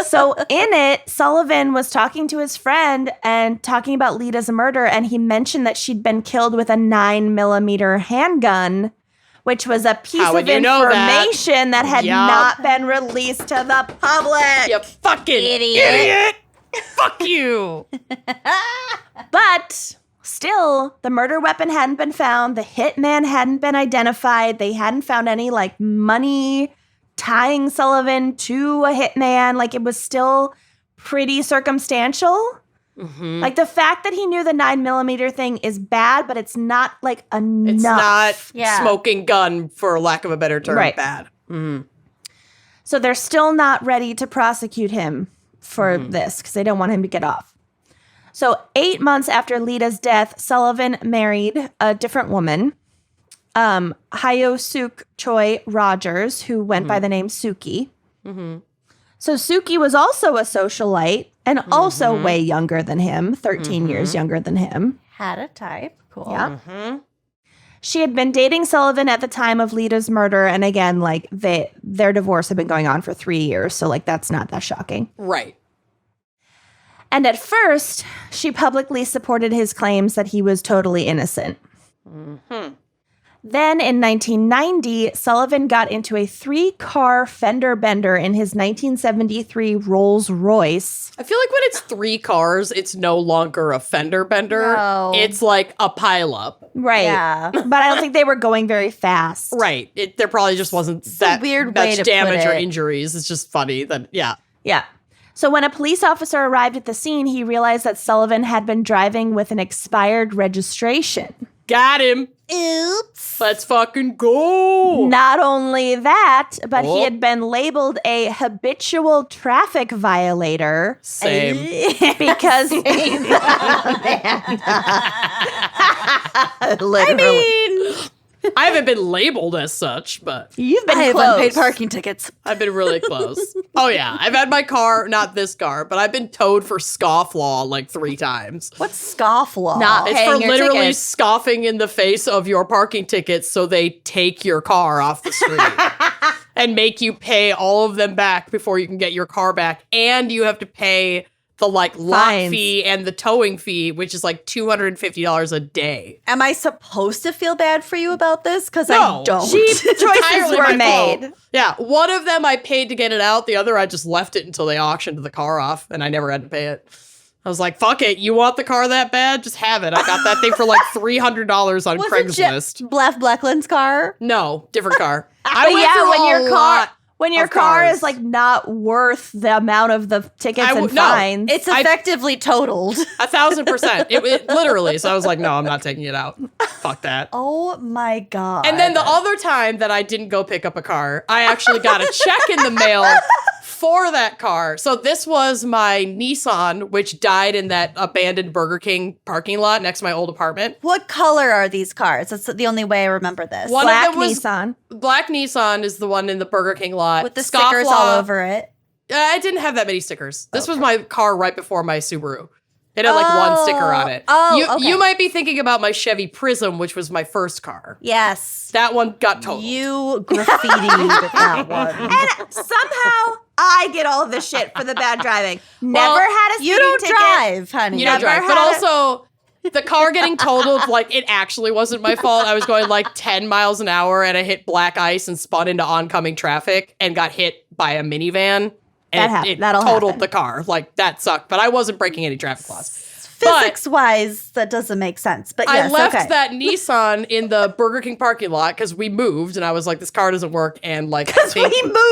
So in it, Sullivan was talking to his friend and talking about Lita's murder, and he mentioned that she'd been killed with a 9mm handgun, which was a piece How of would you know information that had not been released to the public. You fucking idiot. Fuck you. But still, the murder weapon hadn't been found. The hitman hadn't been identified. They hadn't found any like money tying Sullivan to a hitman. Like it was still pretty circumstantial. Mm-hmm. Like the fact that he knew the 9mm thing is bad, but it's not like enough. It's not smoking gun, for lack of a better term, bad. Mm. So they're still not ready to prosecute him for this because they don't want him to get off. So 8 months after Lita's death, Sullivan married a different woman, Hyosuk Choi Rogers, who went by the name Suki. Mm-hmm. So Suki was also a socialite and also way younger than him, 13 years younger than him. Had a type. Cool. Yeah. Mm-hmm. She had been dating Sullivan at the time of Lita's murder. And again, like their divorce had been going on for 3 years. So like that's not that shocking. Right. And at first, she publicly supported his claims that he was totally innocent. Mm-hmm. Then in 1990, Sullivan got into a 3-car fender bender in his 1973 Rolls Royce. I feel like when it's 3 cars, it's no longer a fender bender. No. It's like a pileup. Right. Yeah. But I don't think they were going very fast. Right. There probably just wasn't that weird way much to damage put or it. injuries. It's just funny that, yeah. Yeah. So when a police officer arrived at the scene, he realized that Sullivan had been driving with an expired registration. Got him. Oops. Let's fucking go. Not only that, but Oh. he had been labeled a habitual traffic violator. Same. Because literally, I haven't been labeled as such, but you've been I have close. unpaid parking tickets. I've been really close. Oh, yeah. I've had my car, not this car, but I've been towed for scofflaw like 3 times. What's scofflaw? Not It's paying for your literally tickets. scoffing in the face of your parking tickets so they take your car off the street and make you pay all of them back before you can get your car back. And you have to pay the like lot Fines. fee and the towing fee, which is like $250 a day. Am I supposed to feel bad for you about this? Because No. I don't. Cheap choices Entirely were my made. fault. Yeah, one of them I paid to get it out. The other I just left it until they auctioned the car off, and I never had to pay it. I was like, "Fuck it, you want the car that bad? Just have it." I got that thing for like $300 on Was Craigslist. it Blef Bleckland's car? No, different car. I But went yeah, through when a your car lot when your of car cars. is like not worth the amount of the tickets I and would- no. fines. It's effectively totaled. 1,000%. It literally. So I was like, no, I'm not taking it out. Fuck that. Oh my God. And then the other time that I didn't go pick up a car, I actually got a check in the mail for that car. So this was my Nissan, which died in that abandoned Burger King parking lot next to my old apartment. What color are these cars? That's the only way I remember this. One Black of them was Nissan. Black Nissan is the one in the Burger King lot. With the stickers all over it. I didn't have that many stickers. This was my car right before my Subaru. It had like one sticker on it. Okay. You might be thinking about my Chevy Prism, which was my first car. Yes. That one got totaled. You graffitied that one. And somehow I get all of the shit for the bad driving. Never had a speeding You don't ticket. drive, honey. You don't Never drive. But had it. also, the car getting totaled, like, it actually wasn't my fault. I was going like 10 miles an hour and I hit black ice and spun into oncoming traffic and got hit by a minivan. And it That'll totaled happen. the car. Like, that sucked. But I wasn't breaking any traffic laws. But Physics-wise, that doesn't make sense. But I yes, left okay. that Nissan in the Burger King parking lot because we moved. And I was like, this car doesn't work. And like, Because we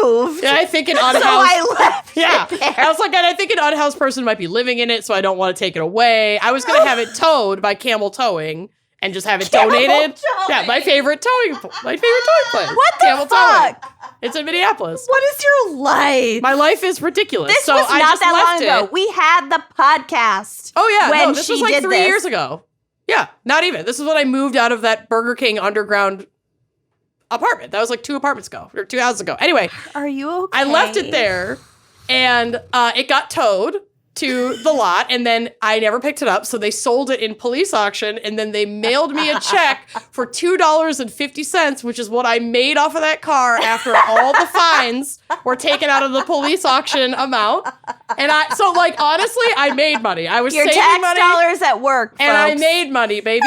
moved. I think an So unhoused... I left Yeah. it there. I was like, and I think an unhoused person might be living in it, so I don't want to take it away. I was going to have it towed by Camel Towing and just have it Camel donated. Towing. Yeah, my favorite towing place. What the Camel fuck? Towing. It's in Minneapolis. What is your life? My life is ridiculous. This so was I not just that left long ago. it. We had the podcast. Oh yeah, when no, this she was like did 3 this. years ago. Yeah, not even. This is when I moved out of that Burger King underground apartment. That was like 2 apartments ago or 2 houses ago. Anyway, Are you okay? I left it there, and it got towed to the lot, and then I never picked it up, so they sold it in police auction, and then they mailed me a check for $2.50, which is what I made off of that car after all the fines were taken out of the police auction amount. And honestly, I made money. I was Your saving tax money, dollars at work, and I folks. made money, baby.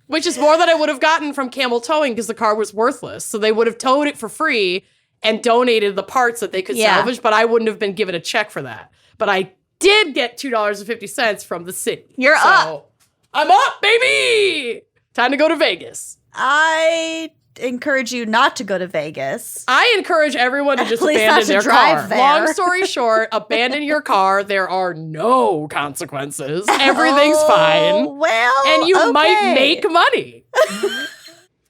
Which is more than I would have gotten from Camel Towing because the car was worthless. So they would have towed it for free and donated the parts that they could salvage, but I wouldn't have been given a check for that. But I did get $2.50 from the city. You're up. I'm up, baby! Time to go to Vegas. I encourage you not to go to Vegas. I encourage everyone to just At least abandon not to their drive car. there. Long story short, abandon your car. There are no consequences. Everything's fine. Well, And you okay. might make money.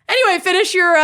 Anyway, finish your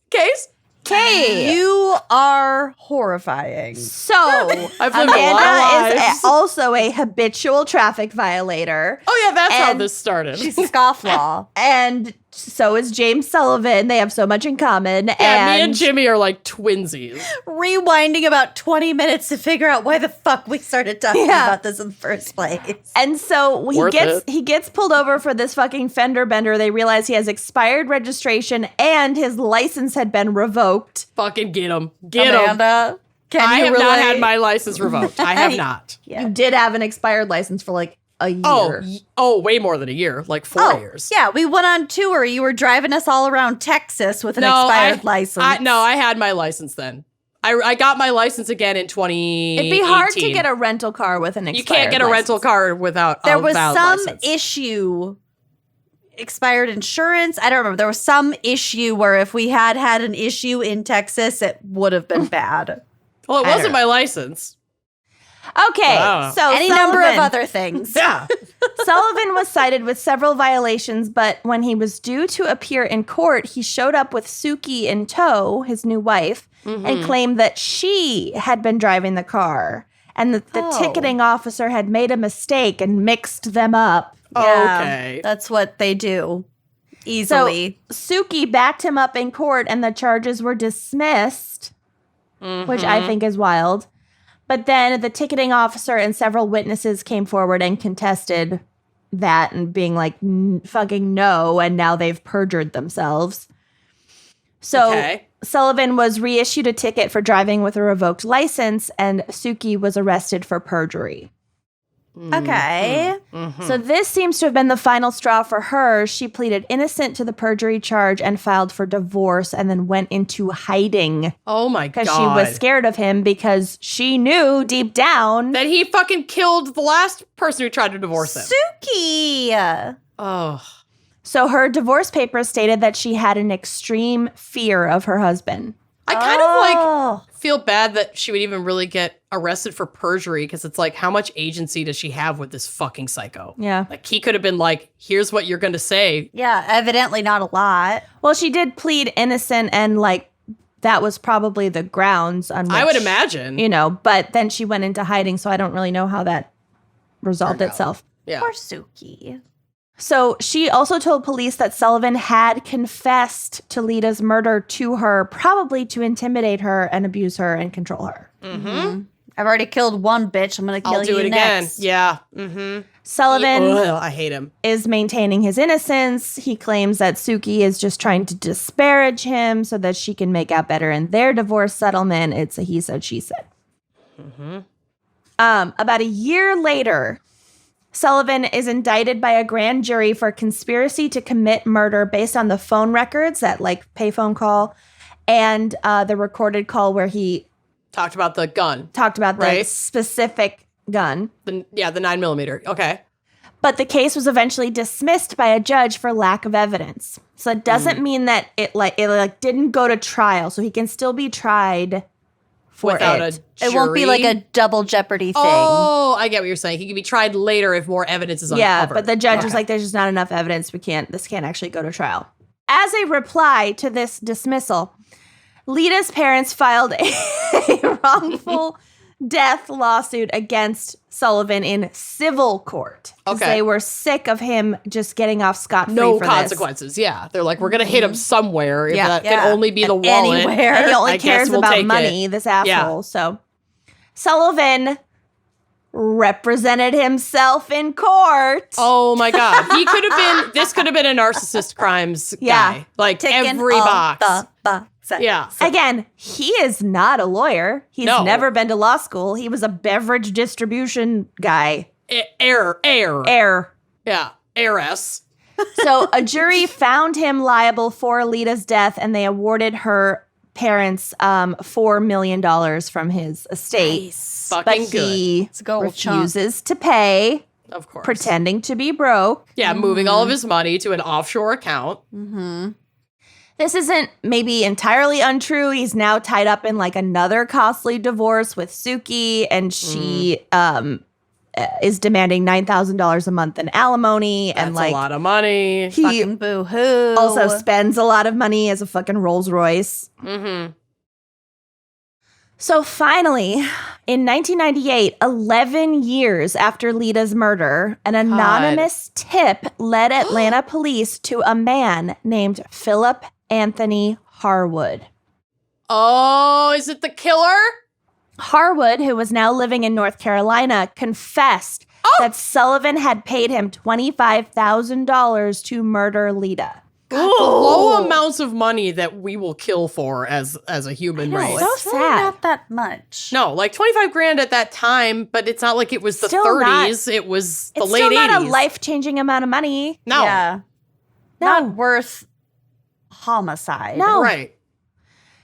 case. Okay. You are horrifying. So, I've lived a lot of Amanda is lives. also a habitual traffic violator. Oh yeah, that's how And this started. She's a scofflaw. And so is James Sullivan. They have so much in common. Yeah, me and Jimmy are like twinsies. Rewinding about 20 minutes to figure out why the fuck we started talking about this in the first place. And so Worth he gets pulled over for this fucking fender bender. They realize he has expired registration and his license had been revoked. Fucking get him. Get him. Amanda, can I you have really? not had my license revoked. I have not. Yeah. You did have an expired license for like a year. Way more than a year, like 4 years. Yeah, we went on tour. You were driving us all around Texas with an expired license. I had my license then. I got my license again in 2018. It'd be hard to get a rental car with an expired You can't get a rental license. car without There a was valid some license. issue, expired insurance. I don't remember. There was some issue where if we had an issue in Texas, it would have been bad. Well, it I don't wasn't my license. Okay, Wow. so Any number of Sullivan- other things. Yeah. Sullivan was cited with several violations, but when he was due to appear in court, he showed up with Suki in tow, his new wife, and claimed that she had been driving the car and that the ticketing officer had made a mistake and mixed them up. Yeah, Okay. that's what they do easily. So Suki backed him up in court and the charges were dismissed, which I think is wild. But then the ticketing officer and several witnesses came forward and contested that and being like, fucking no, and now they've perjured themselves. So Okay. Sullivan was reissued a ticket for driving with a revoked license, and Suki was arrested for perjury. Okay. So this seems to have been the final straw for her. She pleaded innocent to the perjury charge and filed for divorce and then went into hiding Oh my god. because she was scared of him because she knew deep down. that he fucking killed the last person who tried to divorce him. Suki. Oh. So her divorce papers stated that she had an extreme fear of her husband. I kind of like Oh. feel bad that she would even really get arrested for perjury because it's like, how much agency does she have with this fucking psycho? Yeah. Like, he could have been like, here's what you're going to say. Yeah, evidently not a lot. Well, she did plead innocent and like that was probably the grounds on which, I would imagine. you know, but then she went into hiding, so I don't really know how that resolved Turned out. itself. Yeah. Poor Suki. So she also told police that Sullivan had confessed to Lita's murder to her, probably to intimidate her and abuse her and control her. Mm-hmm. I've already killed one bitch. I'm going to kill I'll do you it again. next. Yeah. Mm-hmm. Sullivan I hate him. is maintaining his innocence. He claims that Suki is just trying to disparage him so that she can make out better in their divorce settlement. It's a he said, she said. About a year later, Sullivan is indicted by a grand jury for conspiracy to commit murder based on the phone records, that like payphone call, and the recorded call where he Talked about the gun. talked about the Right. specific gun. The 9mm. Okay. But the case was eventually dismissed by a judge for lack of evidence. So it doesn't mean that it didn't go to trial. So he can still be tried for Without it. a It won't be like jury? a double jeopardy thing. Oh, I get what you're saying. He can be tried later if more evidence is Yeah, uncovered. but the judge was Okay. like, there's just not enough evidence. This can't actually go to trial. As a reply to this dismissal, Lita's parents filed a wrongful death lawsuit against Sullivan in civil court. 'Cause Okay. They were sick of him just getting off scot-free No for consequences. Yeah. They're like, we're going to hit him somewhere. If Yeah. that Yeah. can only be the wallet. Anywhere. And he only I guess cares we'll about take money, it. this asshole. So Sullivan represented himself in court. Oh my God. This could have been a narcissist crimes guy. Like Ticking every all box. the boxes. Yeah. Again, he is not a lawyer. He's No. never been to law school. He was a beverage distribution guy. Air. Yeah. Heiress. So a jury found him liable for Alita's death, and they awarded her parents $4 million from his estate. Nice. But Fucking he It's a gold refuses to pay, Of course. pretending to be broke. Yeah, moving all of his money to an offshore account. Mm-hmm. This isn't maybe entirely untrue. He's now tied up in like another costly divorce with Suki, and she is demanding $9,000 a month in alimony. That's and like a lot of money. he Fucking boo-hoo. also spends a lot of money as a fucking Rolls Royce. Mm-hmm. So finally, in 1998, 11 years after Lita's murder, an anonymous tip led Atlanta police to a man named Philip Anthony Harwood. Oh, is it the killer? Harwood, who was now living in North Carolina, confessed that Sullivan had paid him $25,000 to murder Lita. God, the low amounts of money that we will kill for as a human race. So It's really sad. not that much. No, like 25 grand at that time, but it's not like it was the Still 30s. It was the It's late still 80s. not a life-changing amount of money. No. Yeah. No. Not worth homicide. No. Right.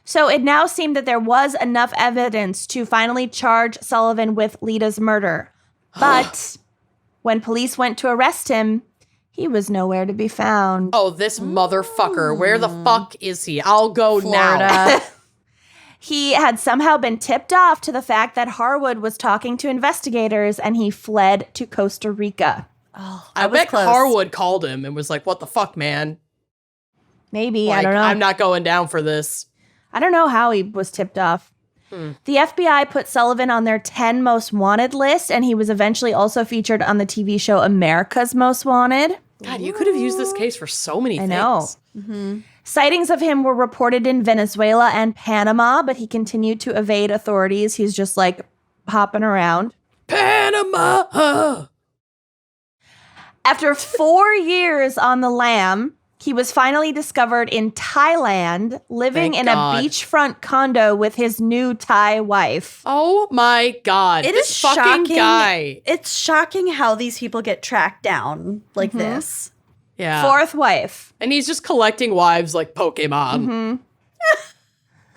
So it now seemed that there was enough evidence to finally charge Sullivan with Lita's murder. But when police went to arrest him, he was nowhere to be found. Oh, this motherfucker. Where the fuck is he? I'll go now. Florida. He had somehow been tipped off to the fact that Harwood was talking to investigators, and he fled to Costa Rica. Oh, I was bet close. Harwood called him and was like, what the fuck, man? Maybe, Like, I don't know. I'm not going down for this. I don't know how he was tipped off. The FBI put Sullivan on their 10 most wanted list, and he was eventually also featured on the TV show America's Most Wanted. God, you could have used this case for so many things. know. Sightings of him were reported in Venezuela and Panama, but he continued to evade authorities. He's just like hopping around. Panama! After 4 years on the lam, he was finally discovered in Thailand, living Thank in God. a beachfront condo with his new Thai wife. Oh my God. It this is fucking shocking. guy. It's shocking how these people get tracked down like this. Yeah. Fourth wife. And he's just collecting wives like Pokemon.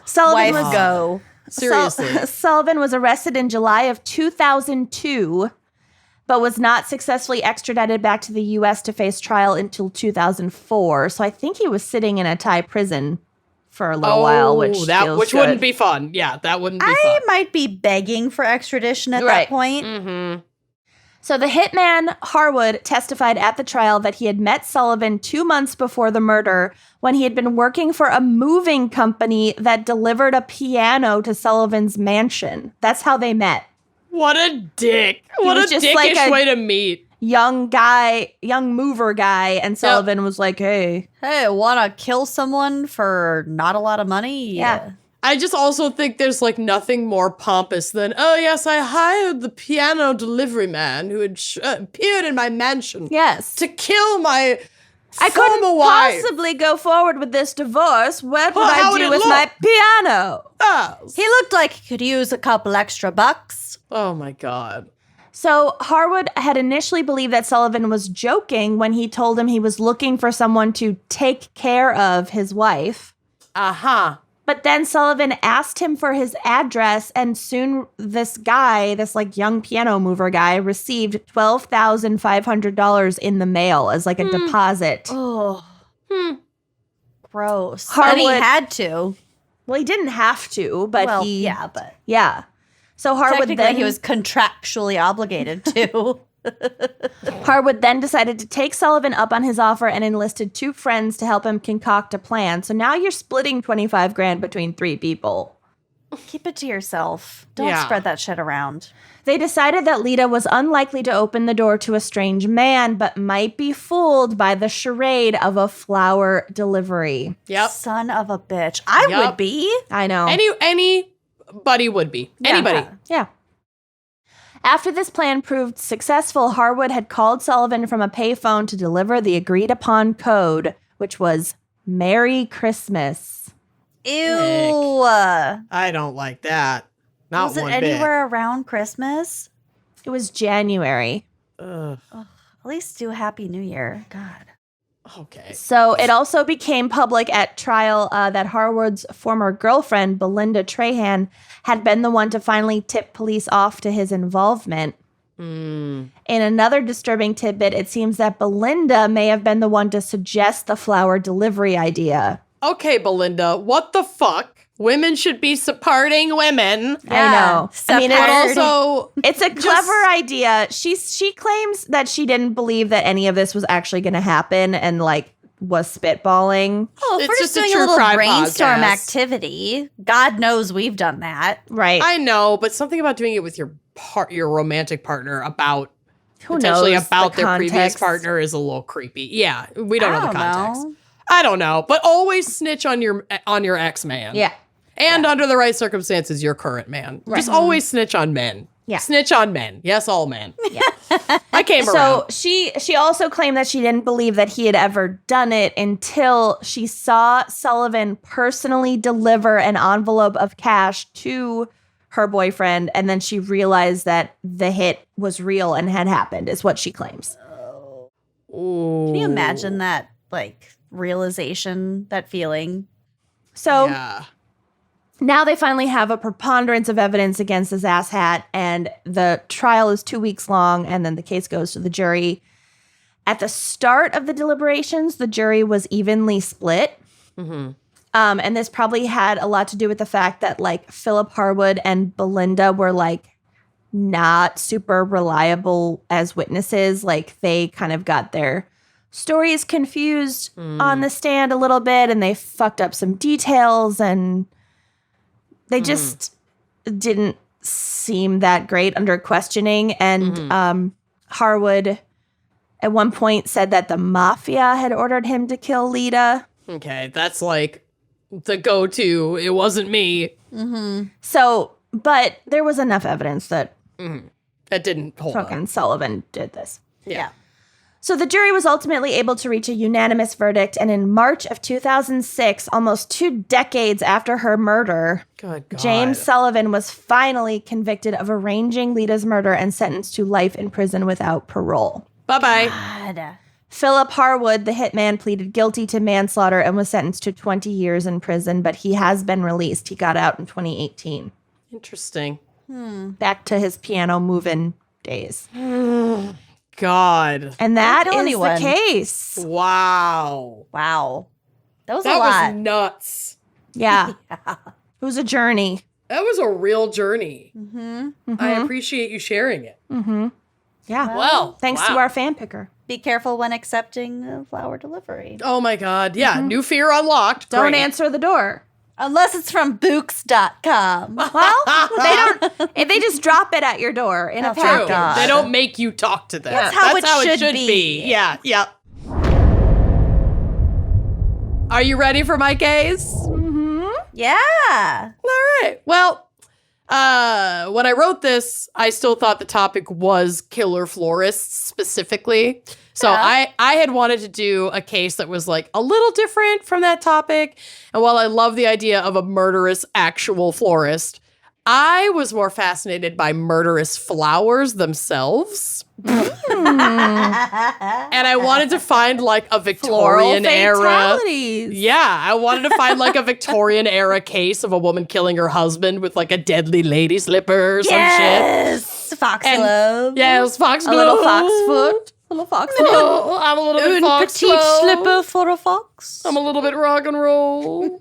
Sullivan Wife was go. Seriously. Sullivan was arrested in July of 2002, but was not successfully extradited back to the U.S. to face trial until 2004. So I think he was sitting in a Thai prison for a little while, which feels good. wouldn't be fun. Yeah, that wouldn't be I fun. might be begging for extradition at Right. that point. Mm-hmm. So the hitman Harwood testified at the trial that he had met Sullivan 2 months before the murder when he had been working for a moving company that delivered a piano to Sullivan's mansion. That's how they met. What a dick. What was a just dickish like a- way to meet. Young mover guy, and Sullivan was like, hey. Hey, want to kill someone for not a lot of money? Yeah. I just also think there's like nothing more pompous than, oh yes, I hired the piano delivery man who had appeared in my mansion Yes. to kill my I couldn't former wife. possibly go forward with this divorce. What would Well, how I would do it with look? my piano? Yes. He looked like he could use a couple extra bucks. Oh my God. So Harwood had initially believed that Sullivan was joking when he told him he was looking for someone to take care of his wife. Uh-huh. But then Sullivan asked him for his address, and soon this guy, this like young piano mover guy, received $12,500 in the mail as like a deposit. Oh. Gross. Harwood- And he had to. Well, he didn't have to, but Well, he but yeah. So Harwood technically then he was contractually obligated to. Harwood then decided to take Sullivan up on his offer and enlisted 2 friends to help him concoct a plan. So now you're splitting 25 grand between 3 people. Keep it to yourself. Don't Yeah. spread that shit around. They decided that Lita was unlikely to open the door to a strange man, but might be fooled by the charade of a flower delivery. Yep. Son of a bitch. I Yup. would be. I know. Anybody would be. Anybody. Yeah. After this plan proved successful, Harwood had called Sullivan from a payphone to deliver the agreed-upon code, which was Merry Christmas. Ew. I don't like that. Not Was it one anywhere around Christmas? It was January. bit. Ugh. At least do Happy New Year. God. Okay. So it also became public at trial that Harwood's former girlfriend, Belinda Trahan, had been the one to finally tip police off to his involvement. In another disturbing tidbit, it seems that Belinda may have been the one to suggest the flower delivery idea. Okay, Belinda, what the fuck? Women should be supporting women. I know. I mean, But it's also, it's a clever idea. She claims that she didn't believe that any of this was actually going to happen and like was spitballing. Oh, if It's we're just just a doing a true little crime brainstorm podcast. activity, God knows we've done that. Right. I know, but something about doing it with your romantic partner about Who potentially knows about the their previous context? partner is a little creepy. Yeah, we don't know the context. know. I don't know, but always snitch on your ex-man. Yeah. And under the right circumstances, your current man. Just always snitch on men. Yeah. Snitch on men. Yes, all men. Yeah. I came So around. she also claimed that she didn't believe that he had ever done it until she saw Sullivan personally deliver an envelope of cash to her boyfriend, and then she realized that the hit was real and had happened, is what she claims. Can you imagine that, like, realization, that feeling? So Yeah. now they finally have a preponderance of evidence against this asshat, and the trial is 2 weeks long, and then the case goes to the jury. At the start of the deliberations, the jury was evenly split. And this probably had a lot to do with the fact that, like, Philip Harwood and Belinda were, like, not super reliable as witnesses. Like, they kind of got their stories confused on the stand a little bit, and they fucked up some details, and they just didn't seem that great under questioning. And Harwood at one point said that the mafia had ordered him to kill Lita. Okay, that's like the go-to. It wasn't me. So, but there was enough evidence that That didn't hold up. fucking Sullivan did this. Yeah. So the jury was ultimately able to reach a unanimous verdict, and in March of 2006, almost 2 decades after her murder, Good God. James Sullivan was finally convicted of arranging Lita's murder and sentenced to life in prison without parole. Bye-bye. God. Philip Harwood, the hitman, pleaded guilty to manslaughter and was sentenced to 20 years in prison, but he has been released. He got out in 2018. Interesting. Back to his piano moving days. God. And that kill is anyone. the case. Wow. Wow. That was That a lot. was nuts. Yeah. It was a journey. That was a real journey. I appreciate you sharing it. Yeah. Well, Thanks to our fan picker. Be careful when accepting flower delivery. Oh my God. Yeah. New fear unlocked. Don't Great. answer the door. Unless it's from Books.com. Well, they don't. If they just drop it at your door in a True. package. God. They don't make you talk to them. That's how it should be. Yeah. Yep. Are you ready for my case? Yeah. All right. Well, when I wrote this, I still thought the topic was killer florists specifically. So Yeah. I had wanted to do a case that was like a little different from that topic. And while I love the idea of a murderous actual florist, I was more fascinated by murderous flowers themselves. And I wanted to find like a Victorian era. fatalities. Yeah, I wanted to find like a Victorian era case of a woman killing her husband with like a deadly lady slipper or some shit. Yes. Foxglove. Yeah, it was foxglove. A little foxfoot. A little foxfoot. Oh, I'm a little bit Un foxglove. petite slipper for a fox. I'm a little bit rock and roll.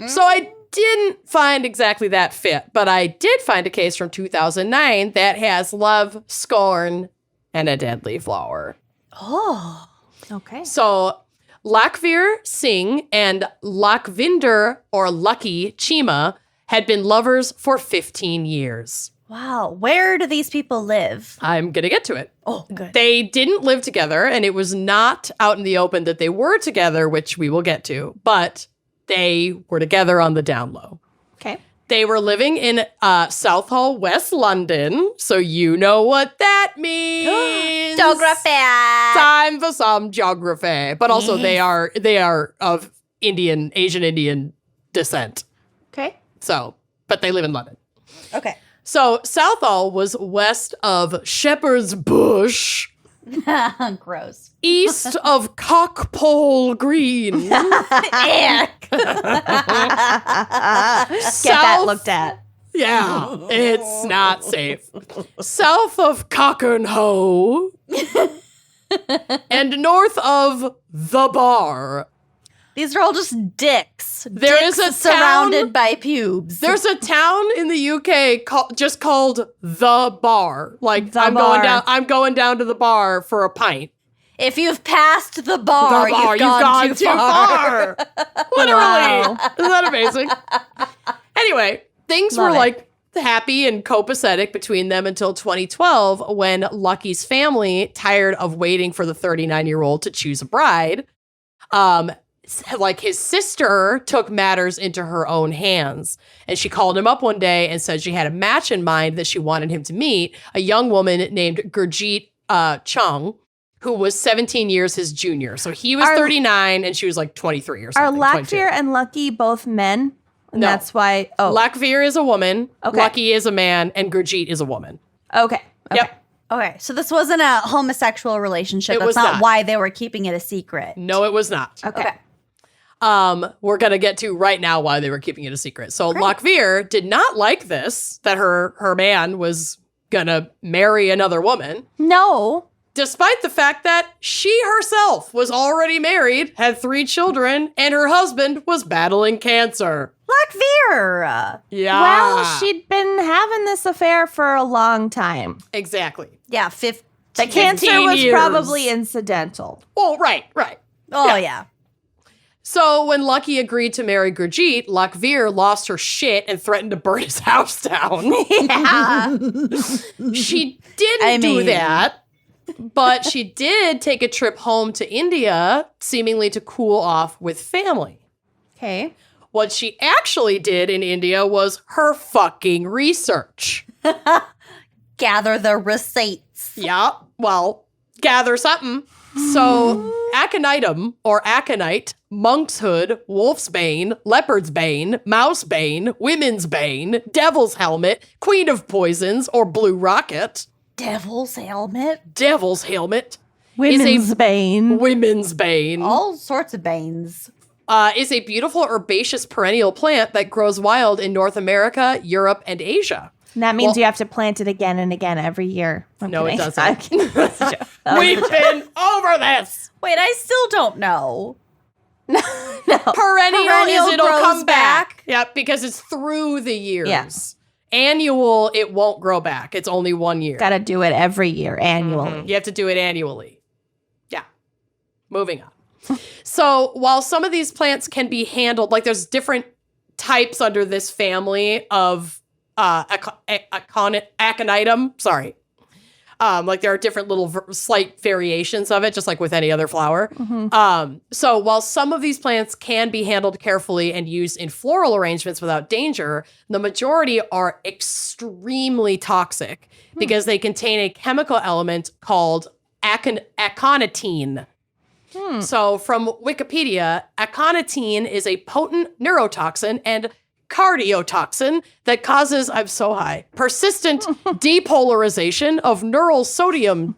So I didn't find exactly that fit, but I did find a case from 2009 that has love, scorn, and a deadly flower. Oh. Okay. So Lakvir Singh and Lakvinder or Lucky Chima had been lovers for 15 years. Wow. Where do these people live? I'm going to get to it. Oh, good. They didn't live together, and it was not out in the open that they were together, which we will get to, but they were together on the down low. Okay. They were living in Southall, West London, so you know what that means. Geography. Time for some geography. But also they are of Asian Indian descent. Okay. So, but they live in London. Okay. So Southall was west of Shepherd's Bush, Gross. east of Cockpole Green. Get that looked at. Yeah, it's not safe. South of Cockernhoe and north of The Bar. These are all just dicks. There is Dicks a town- surrounded by pubes. There's a town in the UK just called The Bar. Like, The I'm Bar. going down to the bar for a pint. If you've passed the bar, You've gone too far. Literally. Wow. Isn't that amazing? Anyway, things Love were it. like happy and copacetic between them until 2012 when Lucky's family, tired of waiting for the 39-year-old to choose a bride, like his sister took matters into her own hands. And she called him up one day and said she had a match in mind that she wanted him to meet, a young woman named Gurjeet Chung, who was 17 years his junior. So he was 39 and she was like 23 or Are something. 22. Lackfear and Lucky both men? And No. that's why. Oh, Lackfear is a woman, Okay. Lucky is a man, and Gurjeet is a woman. okay. Yep. Okay, so this wasn't a homosexual relationship. It That's was not not. why they were keeping it a secret. No, it was not. Okay. Okay. We're going to get to right now why they were keeping it a secret. So Lackfear did not like this, that her man was going to marry another woman, No. despite the fact that she herself was already married, had 3 children, and her husband was battling cancer. Lackfear. Yeah. Well, she'd been having this affair for a long time. Exactly. Yeah, The cancer 15 was years. probably incidental. Oh, right. Oh, yeah. So when Lucky agreed to marry Gurjeet, Lackfear lost her shit and threatened to burn his house down. Yeah. She didn't do mean- that, but she did take a trip home to India, seemingly to cool off with family. Okay. What she actually did in India was her fucking research. Gather the receipts. Yeah, well, gather something. So, aconitum or aconite, monk's hood, wolf's bane, leopard's bane, mouse bane, women's bane, devil's helmet, queen of poisons or blue rocket, Devil's helmet. devil's helmet, Women's bane. women's bane, All sorts of banes. is a beautiful herbaceous perennial plant that grows wild in North America, Europe, and Asia. And that means Well- you have to plant it again and again every year. I'm No, it kidding. doesn't. I'm kidding. That's a joke. We've been over this. Wait, I still don't know. Perennial is it'll grows come back. Yeah, because it's through the years. Yeah. Annual, it won't grow back. It's only 1 year. Gotta do it every year, annually. You have to do it annually. Yeah. Moving on. So while some of these plants can be handled, like there's different types under this family of aconitum. Sorry. Like there are different little slight variations of it, just like with any other flower. So while some of these plants can be handled carefully and used in floral arrangements without danger, the majority are extremely toxic because they contain a chemical element called aconitine. So from Wikipedia, aconitine is a potent neurotoxin and cardiotoxin that causes, I'm so high, persistent depolarization of neuronal sodium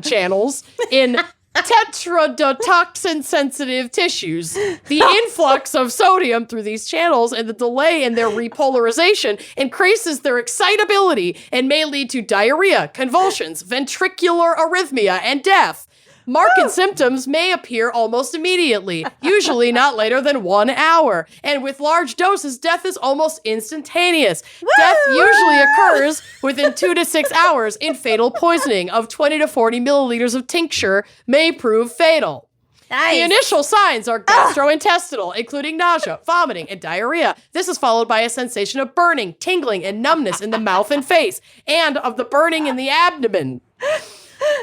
channels in tetrodotoxin sensitive tissues. The influx of sodium through these channels and the delay in their repolarization increases their excitability and may lead to diarrhea, convulsions, ventricular arrhythmia, and death. Marked symptoms may appear almost immediately, usually not later than 1 hour. And with large doses, death is almost instantaneous. Death usually occurs within 2 to 6 hours in fatal poisoning of 20 to 40 milliliters of tincture may prove fatal. Nice. The initial signs are gastrointestinal, including nausea, vomiting, and diarrhea. This is followed by a sensation of burning, tingling, and numbness in the mouth and face, and of the burning in the abdomen.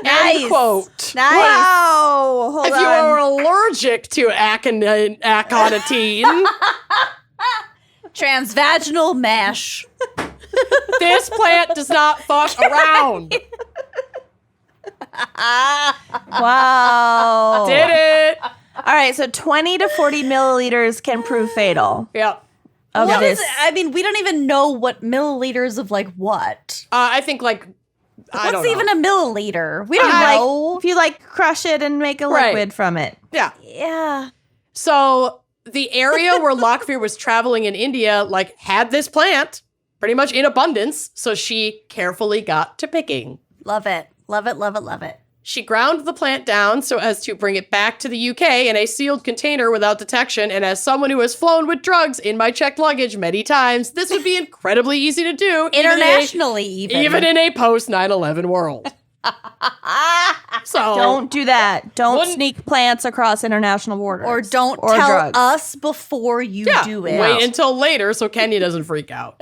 End quote. Nice. Wow. Hold If on. you are allergic to aconitine, Transvaginal mash. this plant does not fuck around. Wow. Did it. All right, so 20 to 40 milliliters can prove fatal Yep. of What this. is it? I mean, we don't even know what milliliters of like what. I think I don't What's know. even a milliliter? We don't Like, know. if you crush it and make a Right. liquid from it. Yeah. Yeah. So the area where Lockveer was traveling in India, had this plant pretty much in abundance. So she carefully got to picking. Love it. Love it. Love it. Love it. She ground the plant down so as to bring it back to the UK in a sealed container without detection. And as someone who has flown with drugs in my checked luggage many times, this would be incredibly easy to do. Internationally, Even in a post 9/11 world. So Don't do that. Don't Wouldn't- sneak plants across international borders. Or don't or tell drugs. us before you do it. wait until later so Kenya doesn't freak out.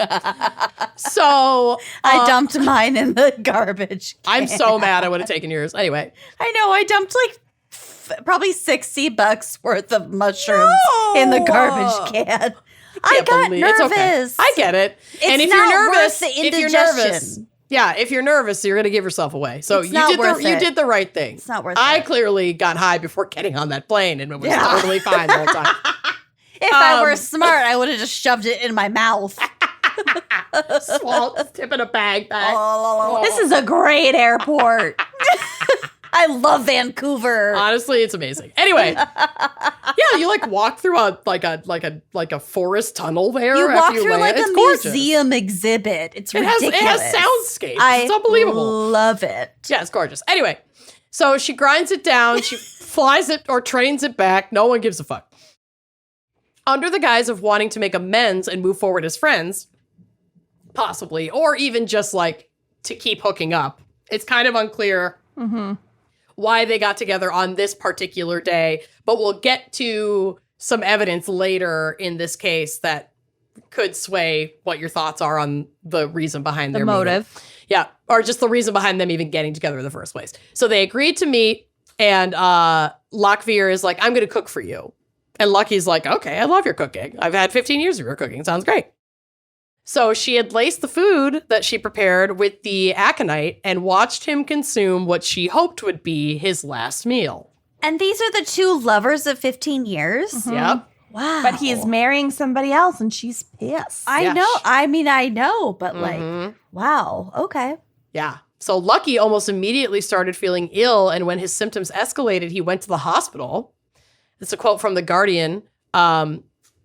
So I dumped mine in the garbage can. I'm so mad I would have taken yours. Anyway, I know. I dumped probably $60 worth of mushrooms in the garbage can. I got nervous. It's okay. I get it. And if not you're nervous, worth the if you're nervous, indigestion. yeah, if you're nervous, you're gonna give yourself away. So It's not worth you it. did the right thing. It's not worth I it. clearly got high before getting on that plane and it was totally fine the whole time. If I were smart, I would have just shoved it in my mouth. Tipping a bag back. This is a great airport. I love Vancouver. Honestly, it's amazing. Anyway, yeah, you walk through a forest tunnel there. You after walk you through land. a It's gorgeous. museum exhibit. It's It has ridiculous. soundscapes. I It's unbelievable. love it. Yeah, it's gorgeous. Anyway, so she grinds it down. She flies it or trains it back. No one gives a fuck. Under the guise of wanting to make amends and move forward as friends, possibly, or even just to keep hooking up. It's kind of unclear why they got together on this particular day, but we'll get to some evidence later in this case that could sway what your thoughts are on the reason behind their meeting. Motive. Yeah, or just the reason behind them even getting together in the first place. So they agreed to meet, and Lockveer is like, I'm going to cook for you. And Lucky's like, okay, I love your cooking. I've had 15 years of your cooking. Sounds great. So she had laced the food that she prepared with the aconite and watched him consume what she hoped would be his last meal. And these are the two lovers of 15 years? Yep. Wow. But he's marrying somebody else and she's pissed. I know. I mean, I know, but Mhm. wow. Okay. Yeah. So Lucky almost immediately started feeling ill, and when his symptoms escalated, he went to the hospital. It's a quote from The Guardian.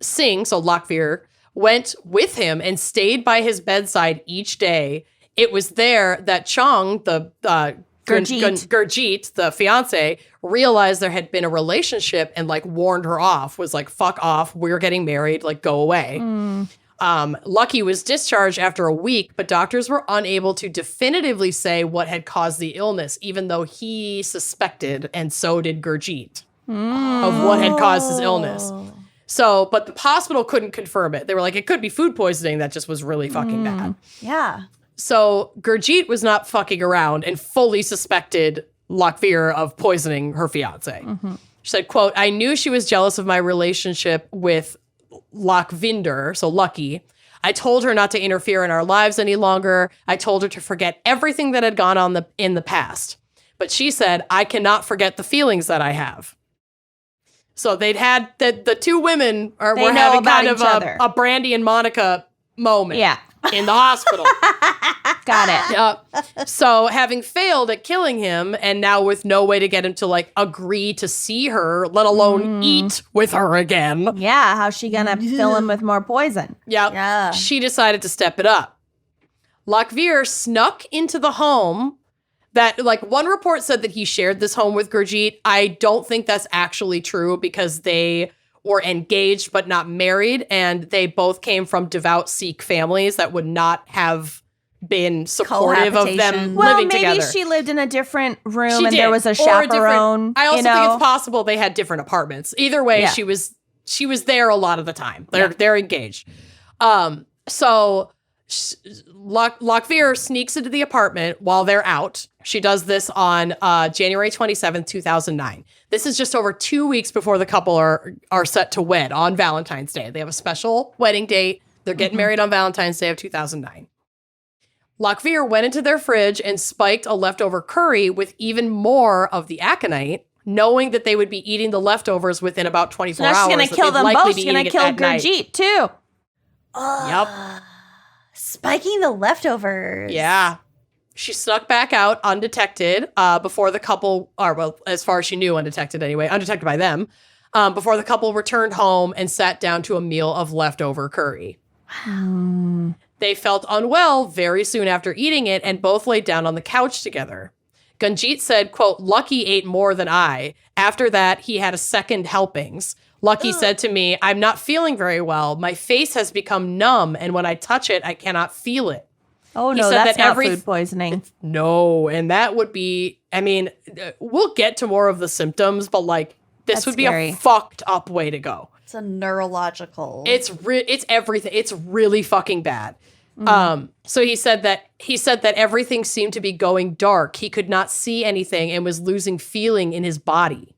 Singh, so Lockveer, went with him and stayed by his bedside each day. It was there that Chong, the Gurjeet, the fiance, realized there had been a relationship and warned her off, was like, fuck off, we're getting married, go away. Lucky was discharged after a week, but doctors were unable to definitively say what had caused the illness, even though he suspected, and so did Gurjeet, of what had caused his illness. So, but the hospital couldn't confirm it. They were like, it could be food poisoning that just was really fucking bad. Yeah. So Gurjeet was not fucking around and fully suspected Lockveer of poisoning her fiance. She said, quote, I knew she was jealous of my relationship with Lockvinder, so Lucky. I told her not to interfere in our lives any longer. I told her to forget everything that had gone on in the past. But she said, I cannot forget the feelings that I have. So they'd had the two women were having kind of a Brandy and Monica moment in the hospital. Got it. So having failed at killing him and now with no way to get him to agree to see her, let alone eat with her again. Yeah, how's she gonna fill him with more poison? Yeah. She decided to step it up. Lockveer snuck into the home that, one report said that he shared this home with Gurjeet. I don't think that's actually true because they were engaged but not married, and they both came from devout Sikh families that would not have been supportive of them Well, living maybe together. she lived in a different room She and did, there was a or a chaperone. I also think it's possible they had different apartments. Either way, Yeah. she was there a lot of the time. They're engaged. So Lockveer sneaks into the apartment while they're out. She does this on January 27th, 2009. This is just over 2 weeks before the couple are set to wed on Valentine's Day. They have a special wedding date. They're getting married on Valentine's Day of 2009. Lockveer went into their fridge and spiked a leftover curry with even more of the aconite, knowing that they would be eating the leftovers within about 24 hours. She's going to kill them both. She's going to kill Gurjeet, too. Yep. Spiking the leftovers. Yeah. She snuck back out undetected before the couple, or well, as far as she knew, undetected anyway, undetected by them, before the couple returned home and sat down to a meal of leftover curry. They felt unwell very soon after eating it and both laid down on the couch together. Gunjeet said, quote, Lucky ate more than I. After that, he had a second helpings. Lucky said to me, I'm not feeling very well. My face has become numb, and when I touch it, I cannot feel it. Oh, no, that's not food poisoning. No, and that would be, I mean, we'll get to more of the symptoms, but like, this would be a fucked up way to go. It's a neurological. It's everything. It's really fucking bad. So he said that everything seemed to be going dark. He could not see anything and was losing feeling in his body.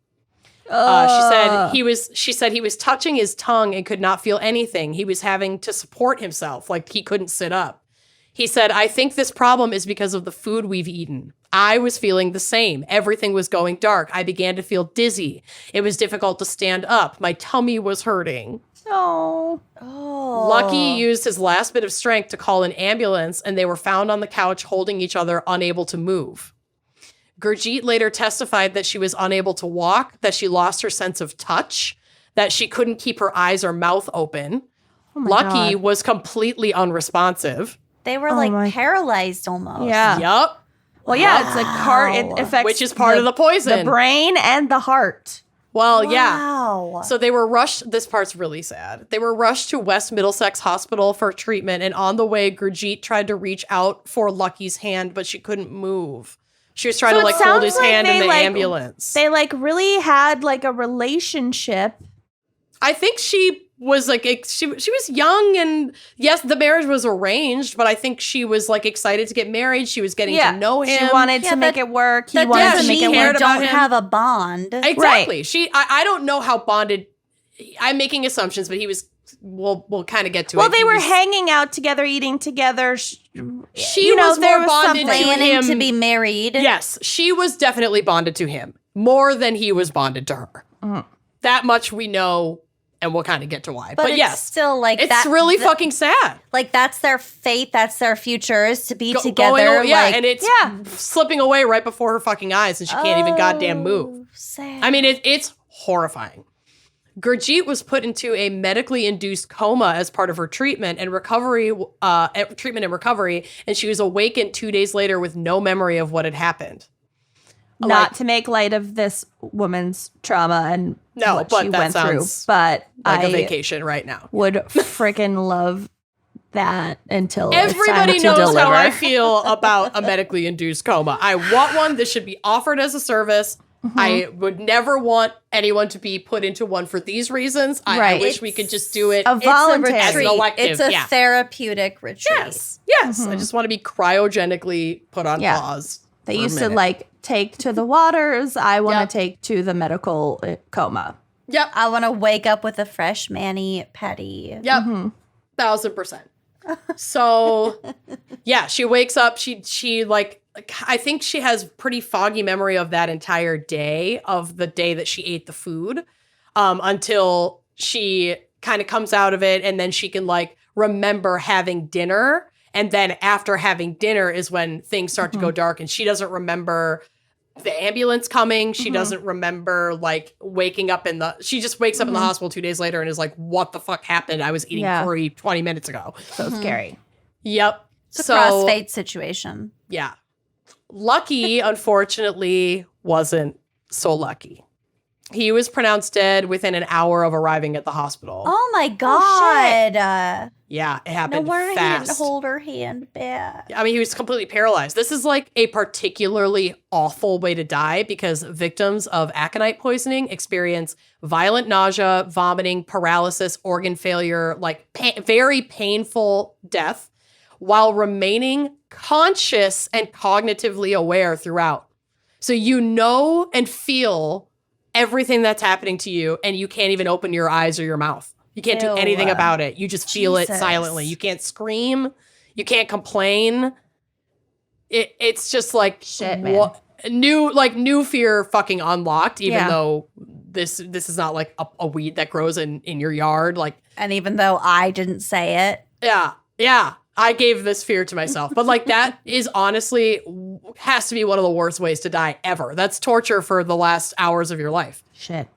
She said he was touching his tongue and could not feel anything. He was having to support himself, like he couldn't sit up. He said, I think this problem is because of the food we've eaten. I was feeling the same. Everything was going dark. I began to feel dizzy. It was difficult to stand up. My tummy was hurting. Oh. Lucky used his last bit of strength to call an ambulance, and they were found on the couch holding each other, unable to move. Gurjeet later testified that she was unable to walk, that she lost her sense of touch, that she couldn't keep her eyes or mouth open. Lucky was completely unresponsive. They were like paralyzed almost. Yep. Well, yeah, it's like heart. It affects which is part of the poison. The brain and the heart. Well, yeah. So they were rushed. This part's really sad. They were rushed to West Middlesex Hospital for treatment. And on the way, Gurjeet tried to reach out for Lucky's hand, but she couldn't move. She was trying to like hold his hand in the ambulance. They like really had like a relationship. I think she was like, she was young, and yes, the marriage was arranged, but I think she was like excited to get married. She was getting to know him. She wanted to make it work. He wanted to make it work. Don't have a bond. Exactly. Right. I don't know how bonded. I'm making assumptions, but he was. We'll kind of get to it. Well, they were hanging out together, eating together. She was more bonded to him. To be married. Yes, she was definitely bonded to him more than he was bonded to her. That much we know. And we'll kind of get to why. But yes, still like it's really fucking sad. Like that's their fate. That's their future is to be together. And it's slipping away right before her fucking eyes, and she can't even goddamn move. Sad. I mean, it's horrifying. Gurjeet was put into a medically induced coma as part of her treatment and recovery. And she was awakened 2 days later with no memory of what had happened. Not to make light of this woman's trauma and what she went through, but like a vacation right now. Would freaking love that until everybody it's time to knows deliver. how I feel about a medically induced coma. I want one. This should be offered as a service. I would never want anyone to be put into one for these reasons. I wish we could just do it a voluntary as an elective. It's a therapeutic retreat. Yes. I just want to be cryogenically put on pause. They used to like take to the waters. I want to take to the medical coma. Yep. I want to wake up with a fresh mani-pedi. Yep. 1000%. So, yeah, she wakes up. She like, I think she has pretty foggy memory of that entire day, of the day that she ate the food, until she kind of comes out of it, and then she can like remember having dinner. And then after having dinner is when things start to go dark, and she doesn't remember the ambulance coming. She doesn't remember like waking up she just wakes up in the hospital 2 days later and is like, what the fuck happened? I was eating curry 20 minutes ago. So scary. Yep. It's a cross-fate situation. Yeah. Lucky, unfortunately, wasn't so lucky. He was pronounced dead within an hour of arriving at the hospital. Oh my God. Yeah, it happened no wonder fast. He didn't hold her hand back. I mean, he was completely paralyzed. This is like a particularly awful way to die because victims of aconite poisoning experience violent nausea, vomiting, paralysis, organ failure, like very painful death, while remaining conscious and cognitively aware throughout. So you know and feel everything that's happening to you, and you can't even open your eyes or your mouth. You can't do anything about it. You just feel it silently. You can't scream. You can't complain. It's just like shit, man. New fear fucking unlocked, even though this is not like a weed that grows in your yard. Like, and even though I didn't say it. Yeah. I gave this fear to myself. But like that is honestly has to be one of the worst ways to die ever. That's torture for the last hours of your life. Shit.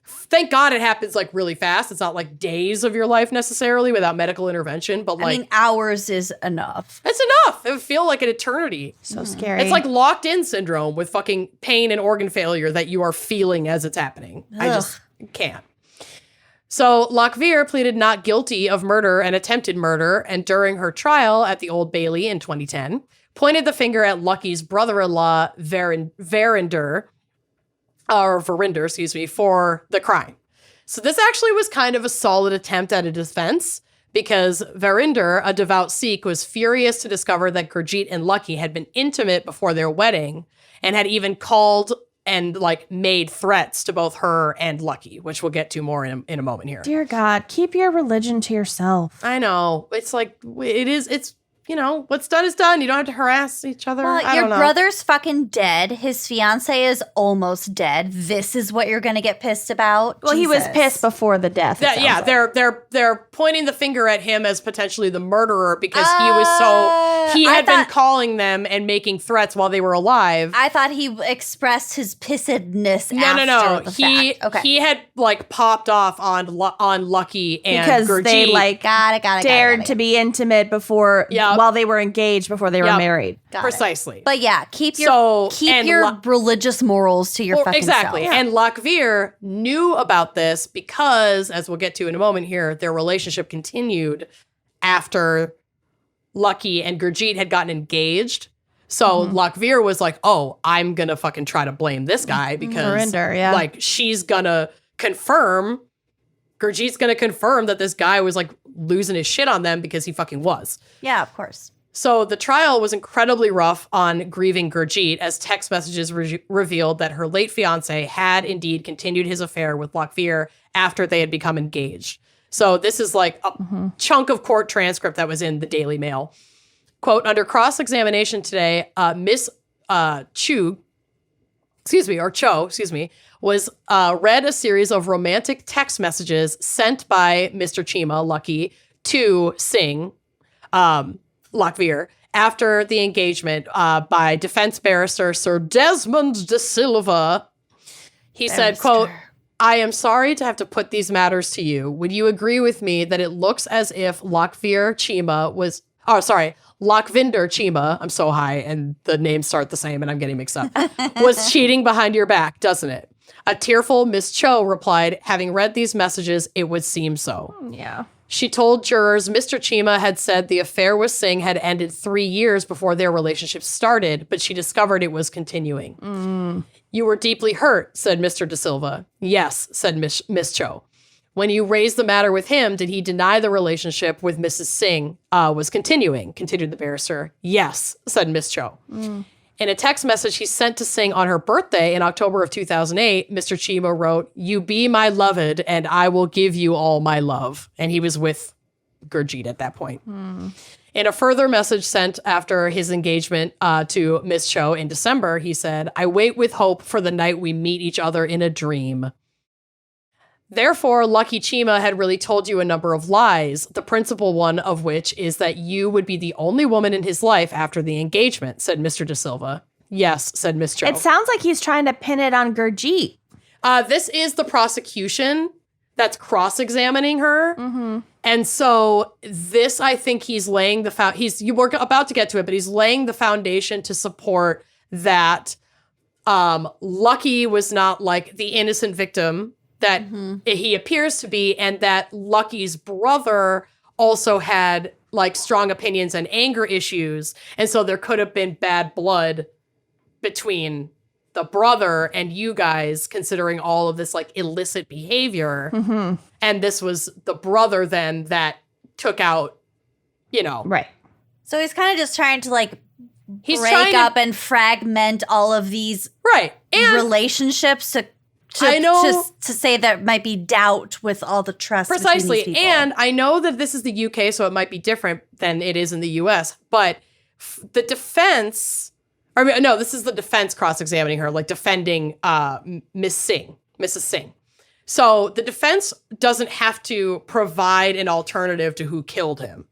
Thank God it happens like really fast. It's not like days of your life necessarily without medical intervention, but like, I mean, hours is enough. It's enough. It would feel like an eternity. So scary. It's like locked in syndrome with fucking pain and organ failure that you are feeling as it's happening. Ugh. I just can't. So Lockveer pleaded not guilty of murder and attempted murder, and during her trial at the Old Bailey in 2010, pointed the finger at Lucky's brother-in-law Verinder, for the crime. So this actually was kind of a solid attempt at a defense, because Verinder, a devout Sikh, was furious to discover that Gurjeet and Lucky had been intimate before their wedding and had even called and like made threats to both her and Lucky, which we'll get to more in a moment here. Dear God, keep your religion to yourself. I know. It's like, it's, you know, what's done is done. You don't have to harass each other. Well, your brother's fucking dead. His fiance is almost dead. This is what you're going to get pissed about? Well, he was pissed before the death. They're pointing the finger at him as potentially the murderer because he had been calling them and making threats while they were alive. I thought he expressed his pissedness No. the fact. Okay. He had like popped off on Lucky and because Gurjeet. they like dared to be intimate before while they were engaged before they were married. Precisely. But yeah, keep your religious morals to your fucking self. Yeah. And Lockveer knew about this because, as we'll get to in a moment here, their relationship continued after Lucky and Gurjeet had gotten engaged. So Lockveer was like, oh, I'm going to fucking try to blame this guy because like she's going to confirm, Gurjeet's going to confirm that this guy was like losing his shit on them because he fucking was. Yeah, of course. So the trial was incredibly rough on grieving Gurjeet, as text messages revealed that her late fiance had indeed continued his affair with Lockveer after they had become engaged. So this is like a chunk of court transcript that was in the Daily Mail. Quote, under cross-examination today, Miss Cho, was read a series of romantic text messages sent by Mr. Chima, Lucky, to Singh, Lockveer, after the engagement by defense barrister Sir Desmond de Silva. He said, quote, I am sorry to have to put these matters to you. Would you agree with me that it looks as if Lockvinder Chima, I'm so high and the names start the same and I'm getting mixed up, was cheating behind your back, doesn't it? A tearful Miss Cho replied, having read these messages, it would seem so. Yeah. She told jurors Mr. Chima had said the affair with Singh had ended 3 years before their relationship started, but she discovered it was continuing. You were deeply hurt, said Mr. De Silva. Yes, said Miss Cho. When you raised the matter with him, did he deny the relationship with Mrs. Singh was continuing? Continued the barrister. Yes, said Miss Cho. In a text message he sent to Singh on her birthday in October of 2008, Mr. Chima wrote, you be my loved and I will give you all my love. And he was with Gurjeet at that point. In a further message sent after his engagement to Miss Cho in December, he said, I wait with hope for the night we meet each other in a dream. Therefore, Lucky Chima had really told you a number of lies, the principal one of which is that you would be the only woman in his life after the engagement, said Mr. De Silva. Yes, said Miss Cho. It sounds like he's trying to pin it on Gurjeet. This is the prosecution that's cross-examining her. And so this, I think he's laying the we're about to get to it, but he's laying the foundation to support that Lucky was not like the innocent victim that he appears to be, and that Lucky's brother also had like strong opinions and anger issues. And so there could have been bad blood between the brother and you guys, considering all of this like illicit behavior. And this was the brother then that took out, Right. So he's kind of just trying to like He's break trying to- up and fragment all of these Right. And relationships to I know- to say there might be doubt with all the trust between precisely. these people. And I know that this is the UK, so it might be different than it is in the US, but the defense, I mean, no, this is the defense cross-examining her, like defending Mrs. Singh. So the defense doesn't have to provide an alternative to who killed him.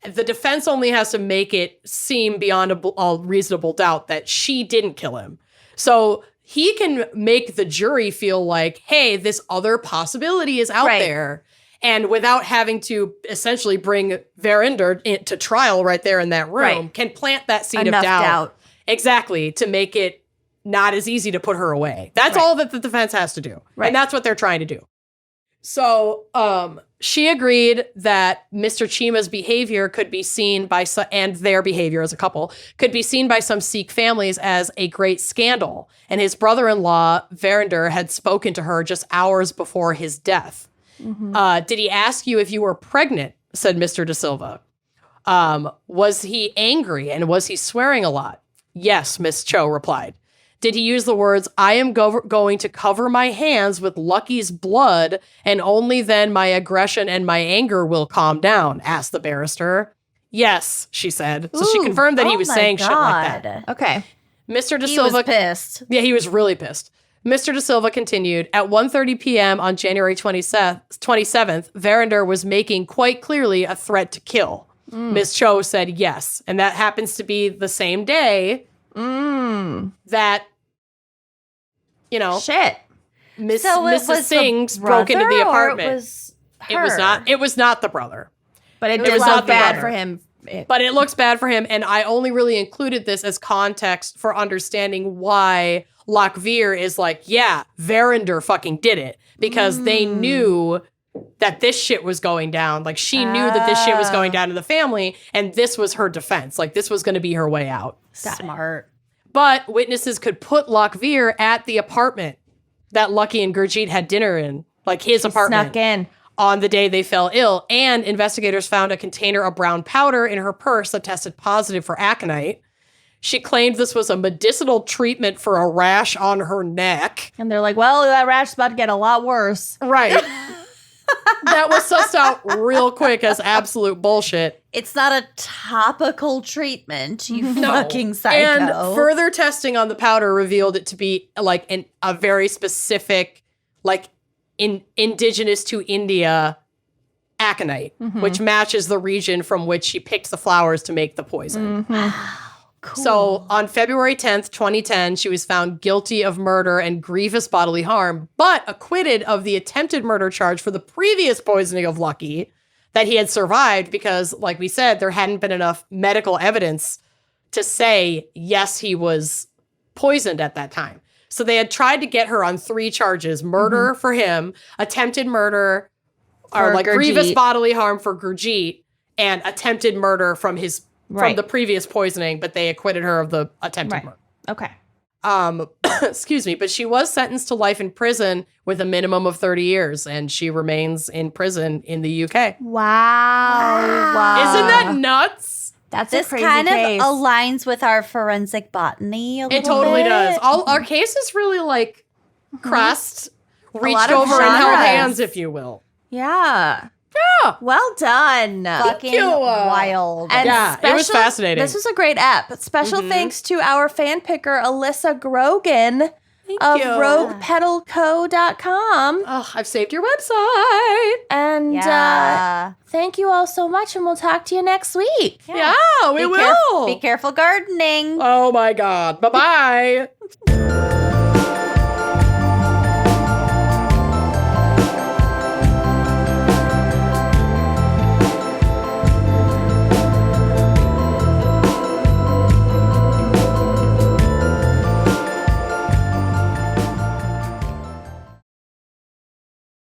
The defense only has to make it seem beyond a reasonable doubt that she didn't kill him. So he can make the jury feel like, hey, this other possibility is out there. And without having to essentially bring Verinder to trial right there in that room, can plant that seed Enough of doubt. doubt. Exactly, to make it not as easy to put her away. That's all that the defense has to do. And that's what they're trying to do. So she agreed that Mr. Chima's behavior could be seen by and their behavior as a couple could be seen by some Sikh families as a great scandal. And his brother-in-law, Verinder, had spoken to her just hours before his death. Did he ask you if you were pregnant? Said Mr. De Silva. Was he angry and was he swearing a lot? Yes, Miss Cho replied. Did he use the words, I am going to cover my hands with Lucky's blood, and only then my aggression and my anger will calm down? Asked the barrister. Yes, she said. So she confirmed that he was saying shit like that. Okay. Mr. De He Silva was pissed. Yeah, he was really pissed. Mr. De Silva continued, at 1:30 p.m. on January 27th, Verinder was making quite clearly a threat to kill. Miss Cho said yes. And that happens to be the same day that, you know, Shit. Mrs. Singh's broke into the apartment. It was not the brother. But it was was not not the bad brother. for him. But it looks bad for him. And I only really included this as context for understanding why Lockveer is like, yeah, Verinder fucking did it. Because they knew that this shit was going down. Like, she knew that this shit was going down to the family. And this was her defense. Like, this was going to be her way out. Smart. But witnesses could put Lockveer at the apartment that Lucky and Gurjeet had dinner in. Like, his apartment. Snuck in. On the day they fell ill, and investigators found a container of brown powder in her purse that tested positive for aconite. She claimed this was a medicinal treatment for a rash on her neck. And they're like, well, that rash is about to get a lot worse. Right. That was sussed out real quick as absolute bullshit. It's not a topical treatment, you fucking psycho. And further testing on the powder revealed it to be like a very specific, like, indigenous to India aconite, which matches the region from which she picked the flowers to make the poison. Cool. So on February 10th, 2010, she was found guilty of murder and grievous bodily harm, but acquitted of the attempted murder charge for the previous poisoning of Lucky that he had survived because, like we said, there hadn't been enough medical evidence to say, yes, he was poisoned at that time. So they had tried to get her on 3 charges: murder for him, attempted murder, or like Gurjeet. grievous bodily harm for Gurjeet, and attempted murder from from the previous poisoning, but they acquitted her of the attempted murder. Okay. Excuse me, but she was sentenced to life in prison with a minimum of 30 years, and she remains in prison in the UK. Wow. Isn't that nuts? That's This a crazy kind case. of aligns with our forensic botany a little It totally bit. does. All our cases really like crossed, reached lot of over and held genres. hands, if you will. Yeah. Yeah. Well done. Fucking you. wild. And Yeah, it was fascinating. This was a great app. Special thanks to our fan picker, Alyssa Grogan of you. roguepedalco.com. Oh, I've saved your website. And Yeah. thank you all so much, and we'll talk to you next week. Yeah, we Be will. Be careful gardening. Oh my God. Bye-bye.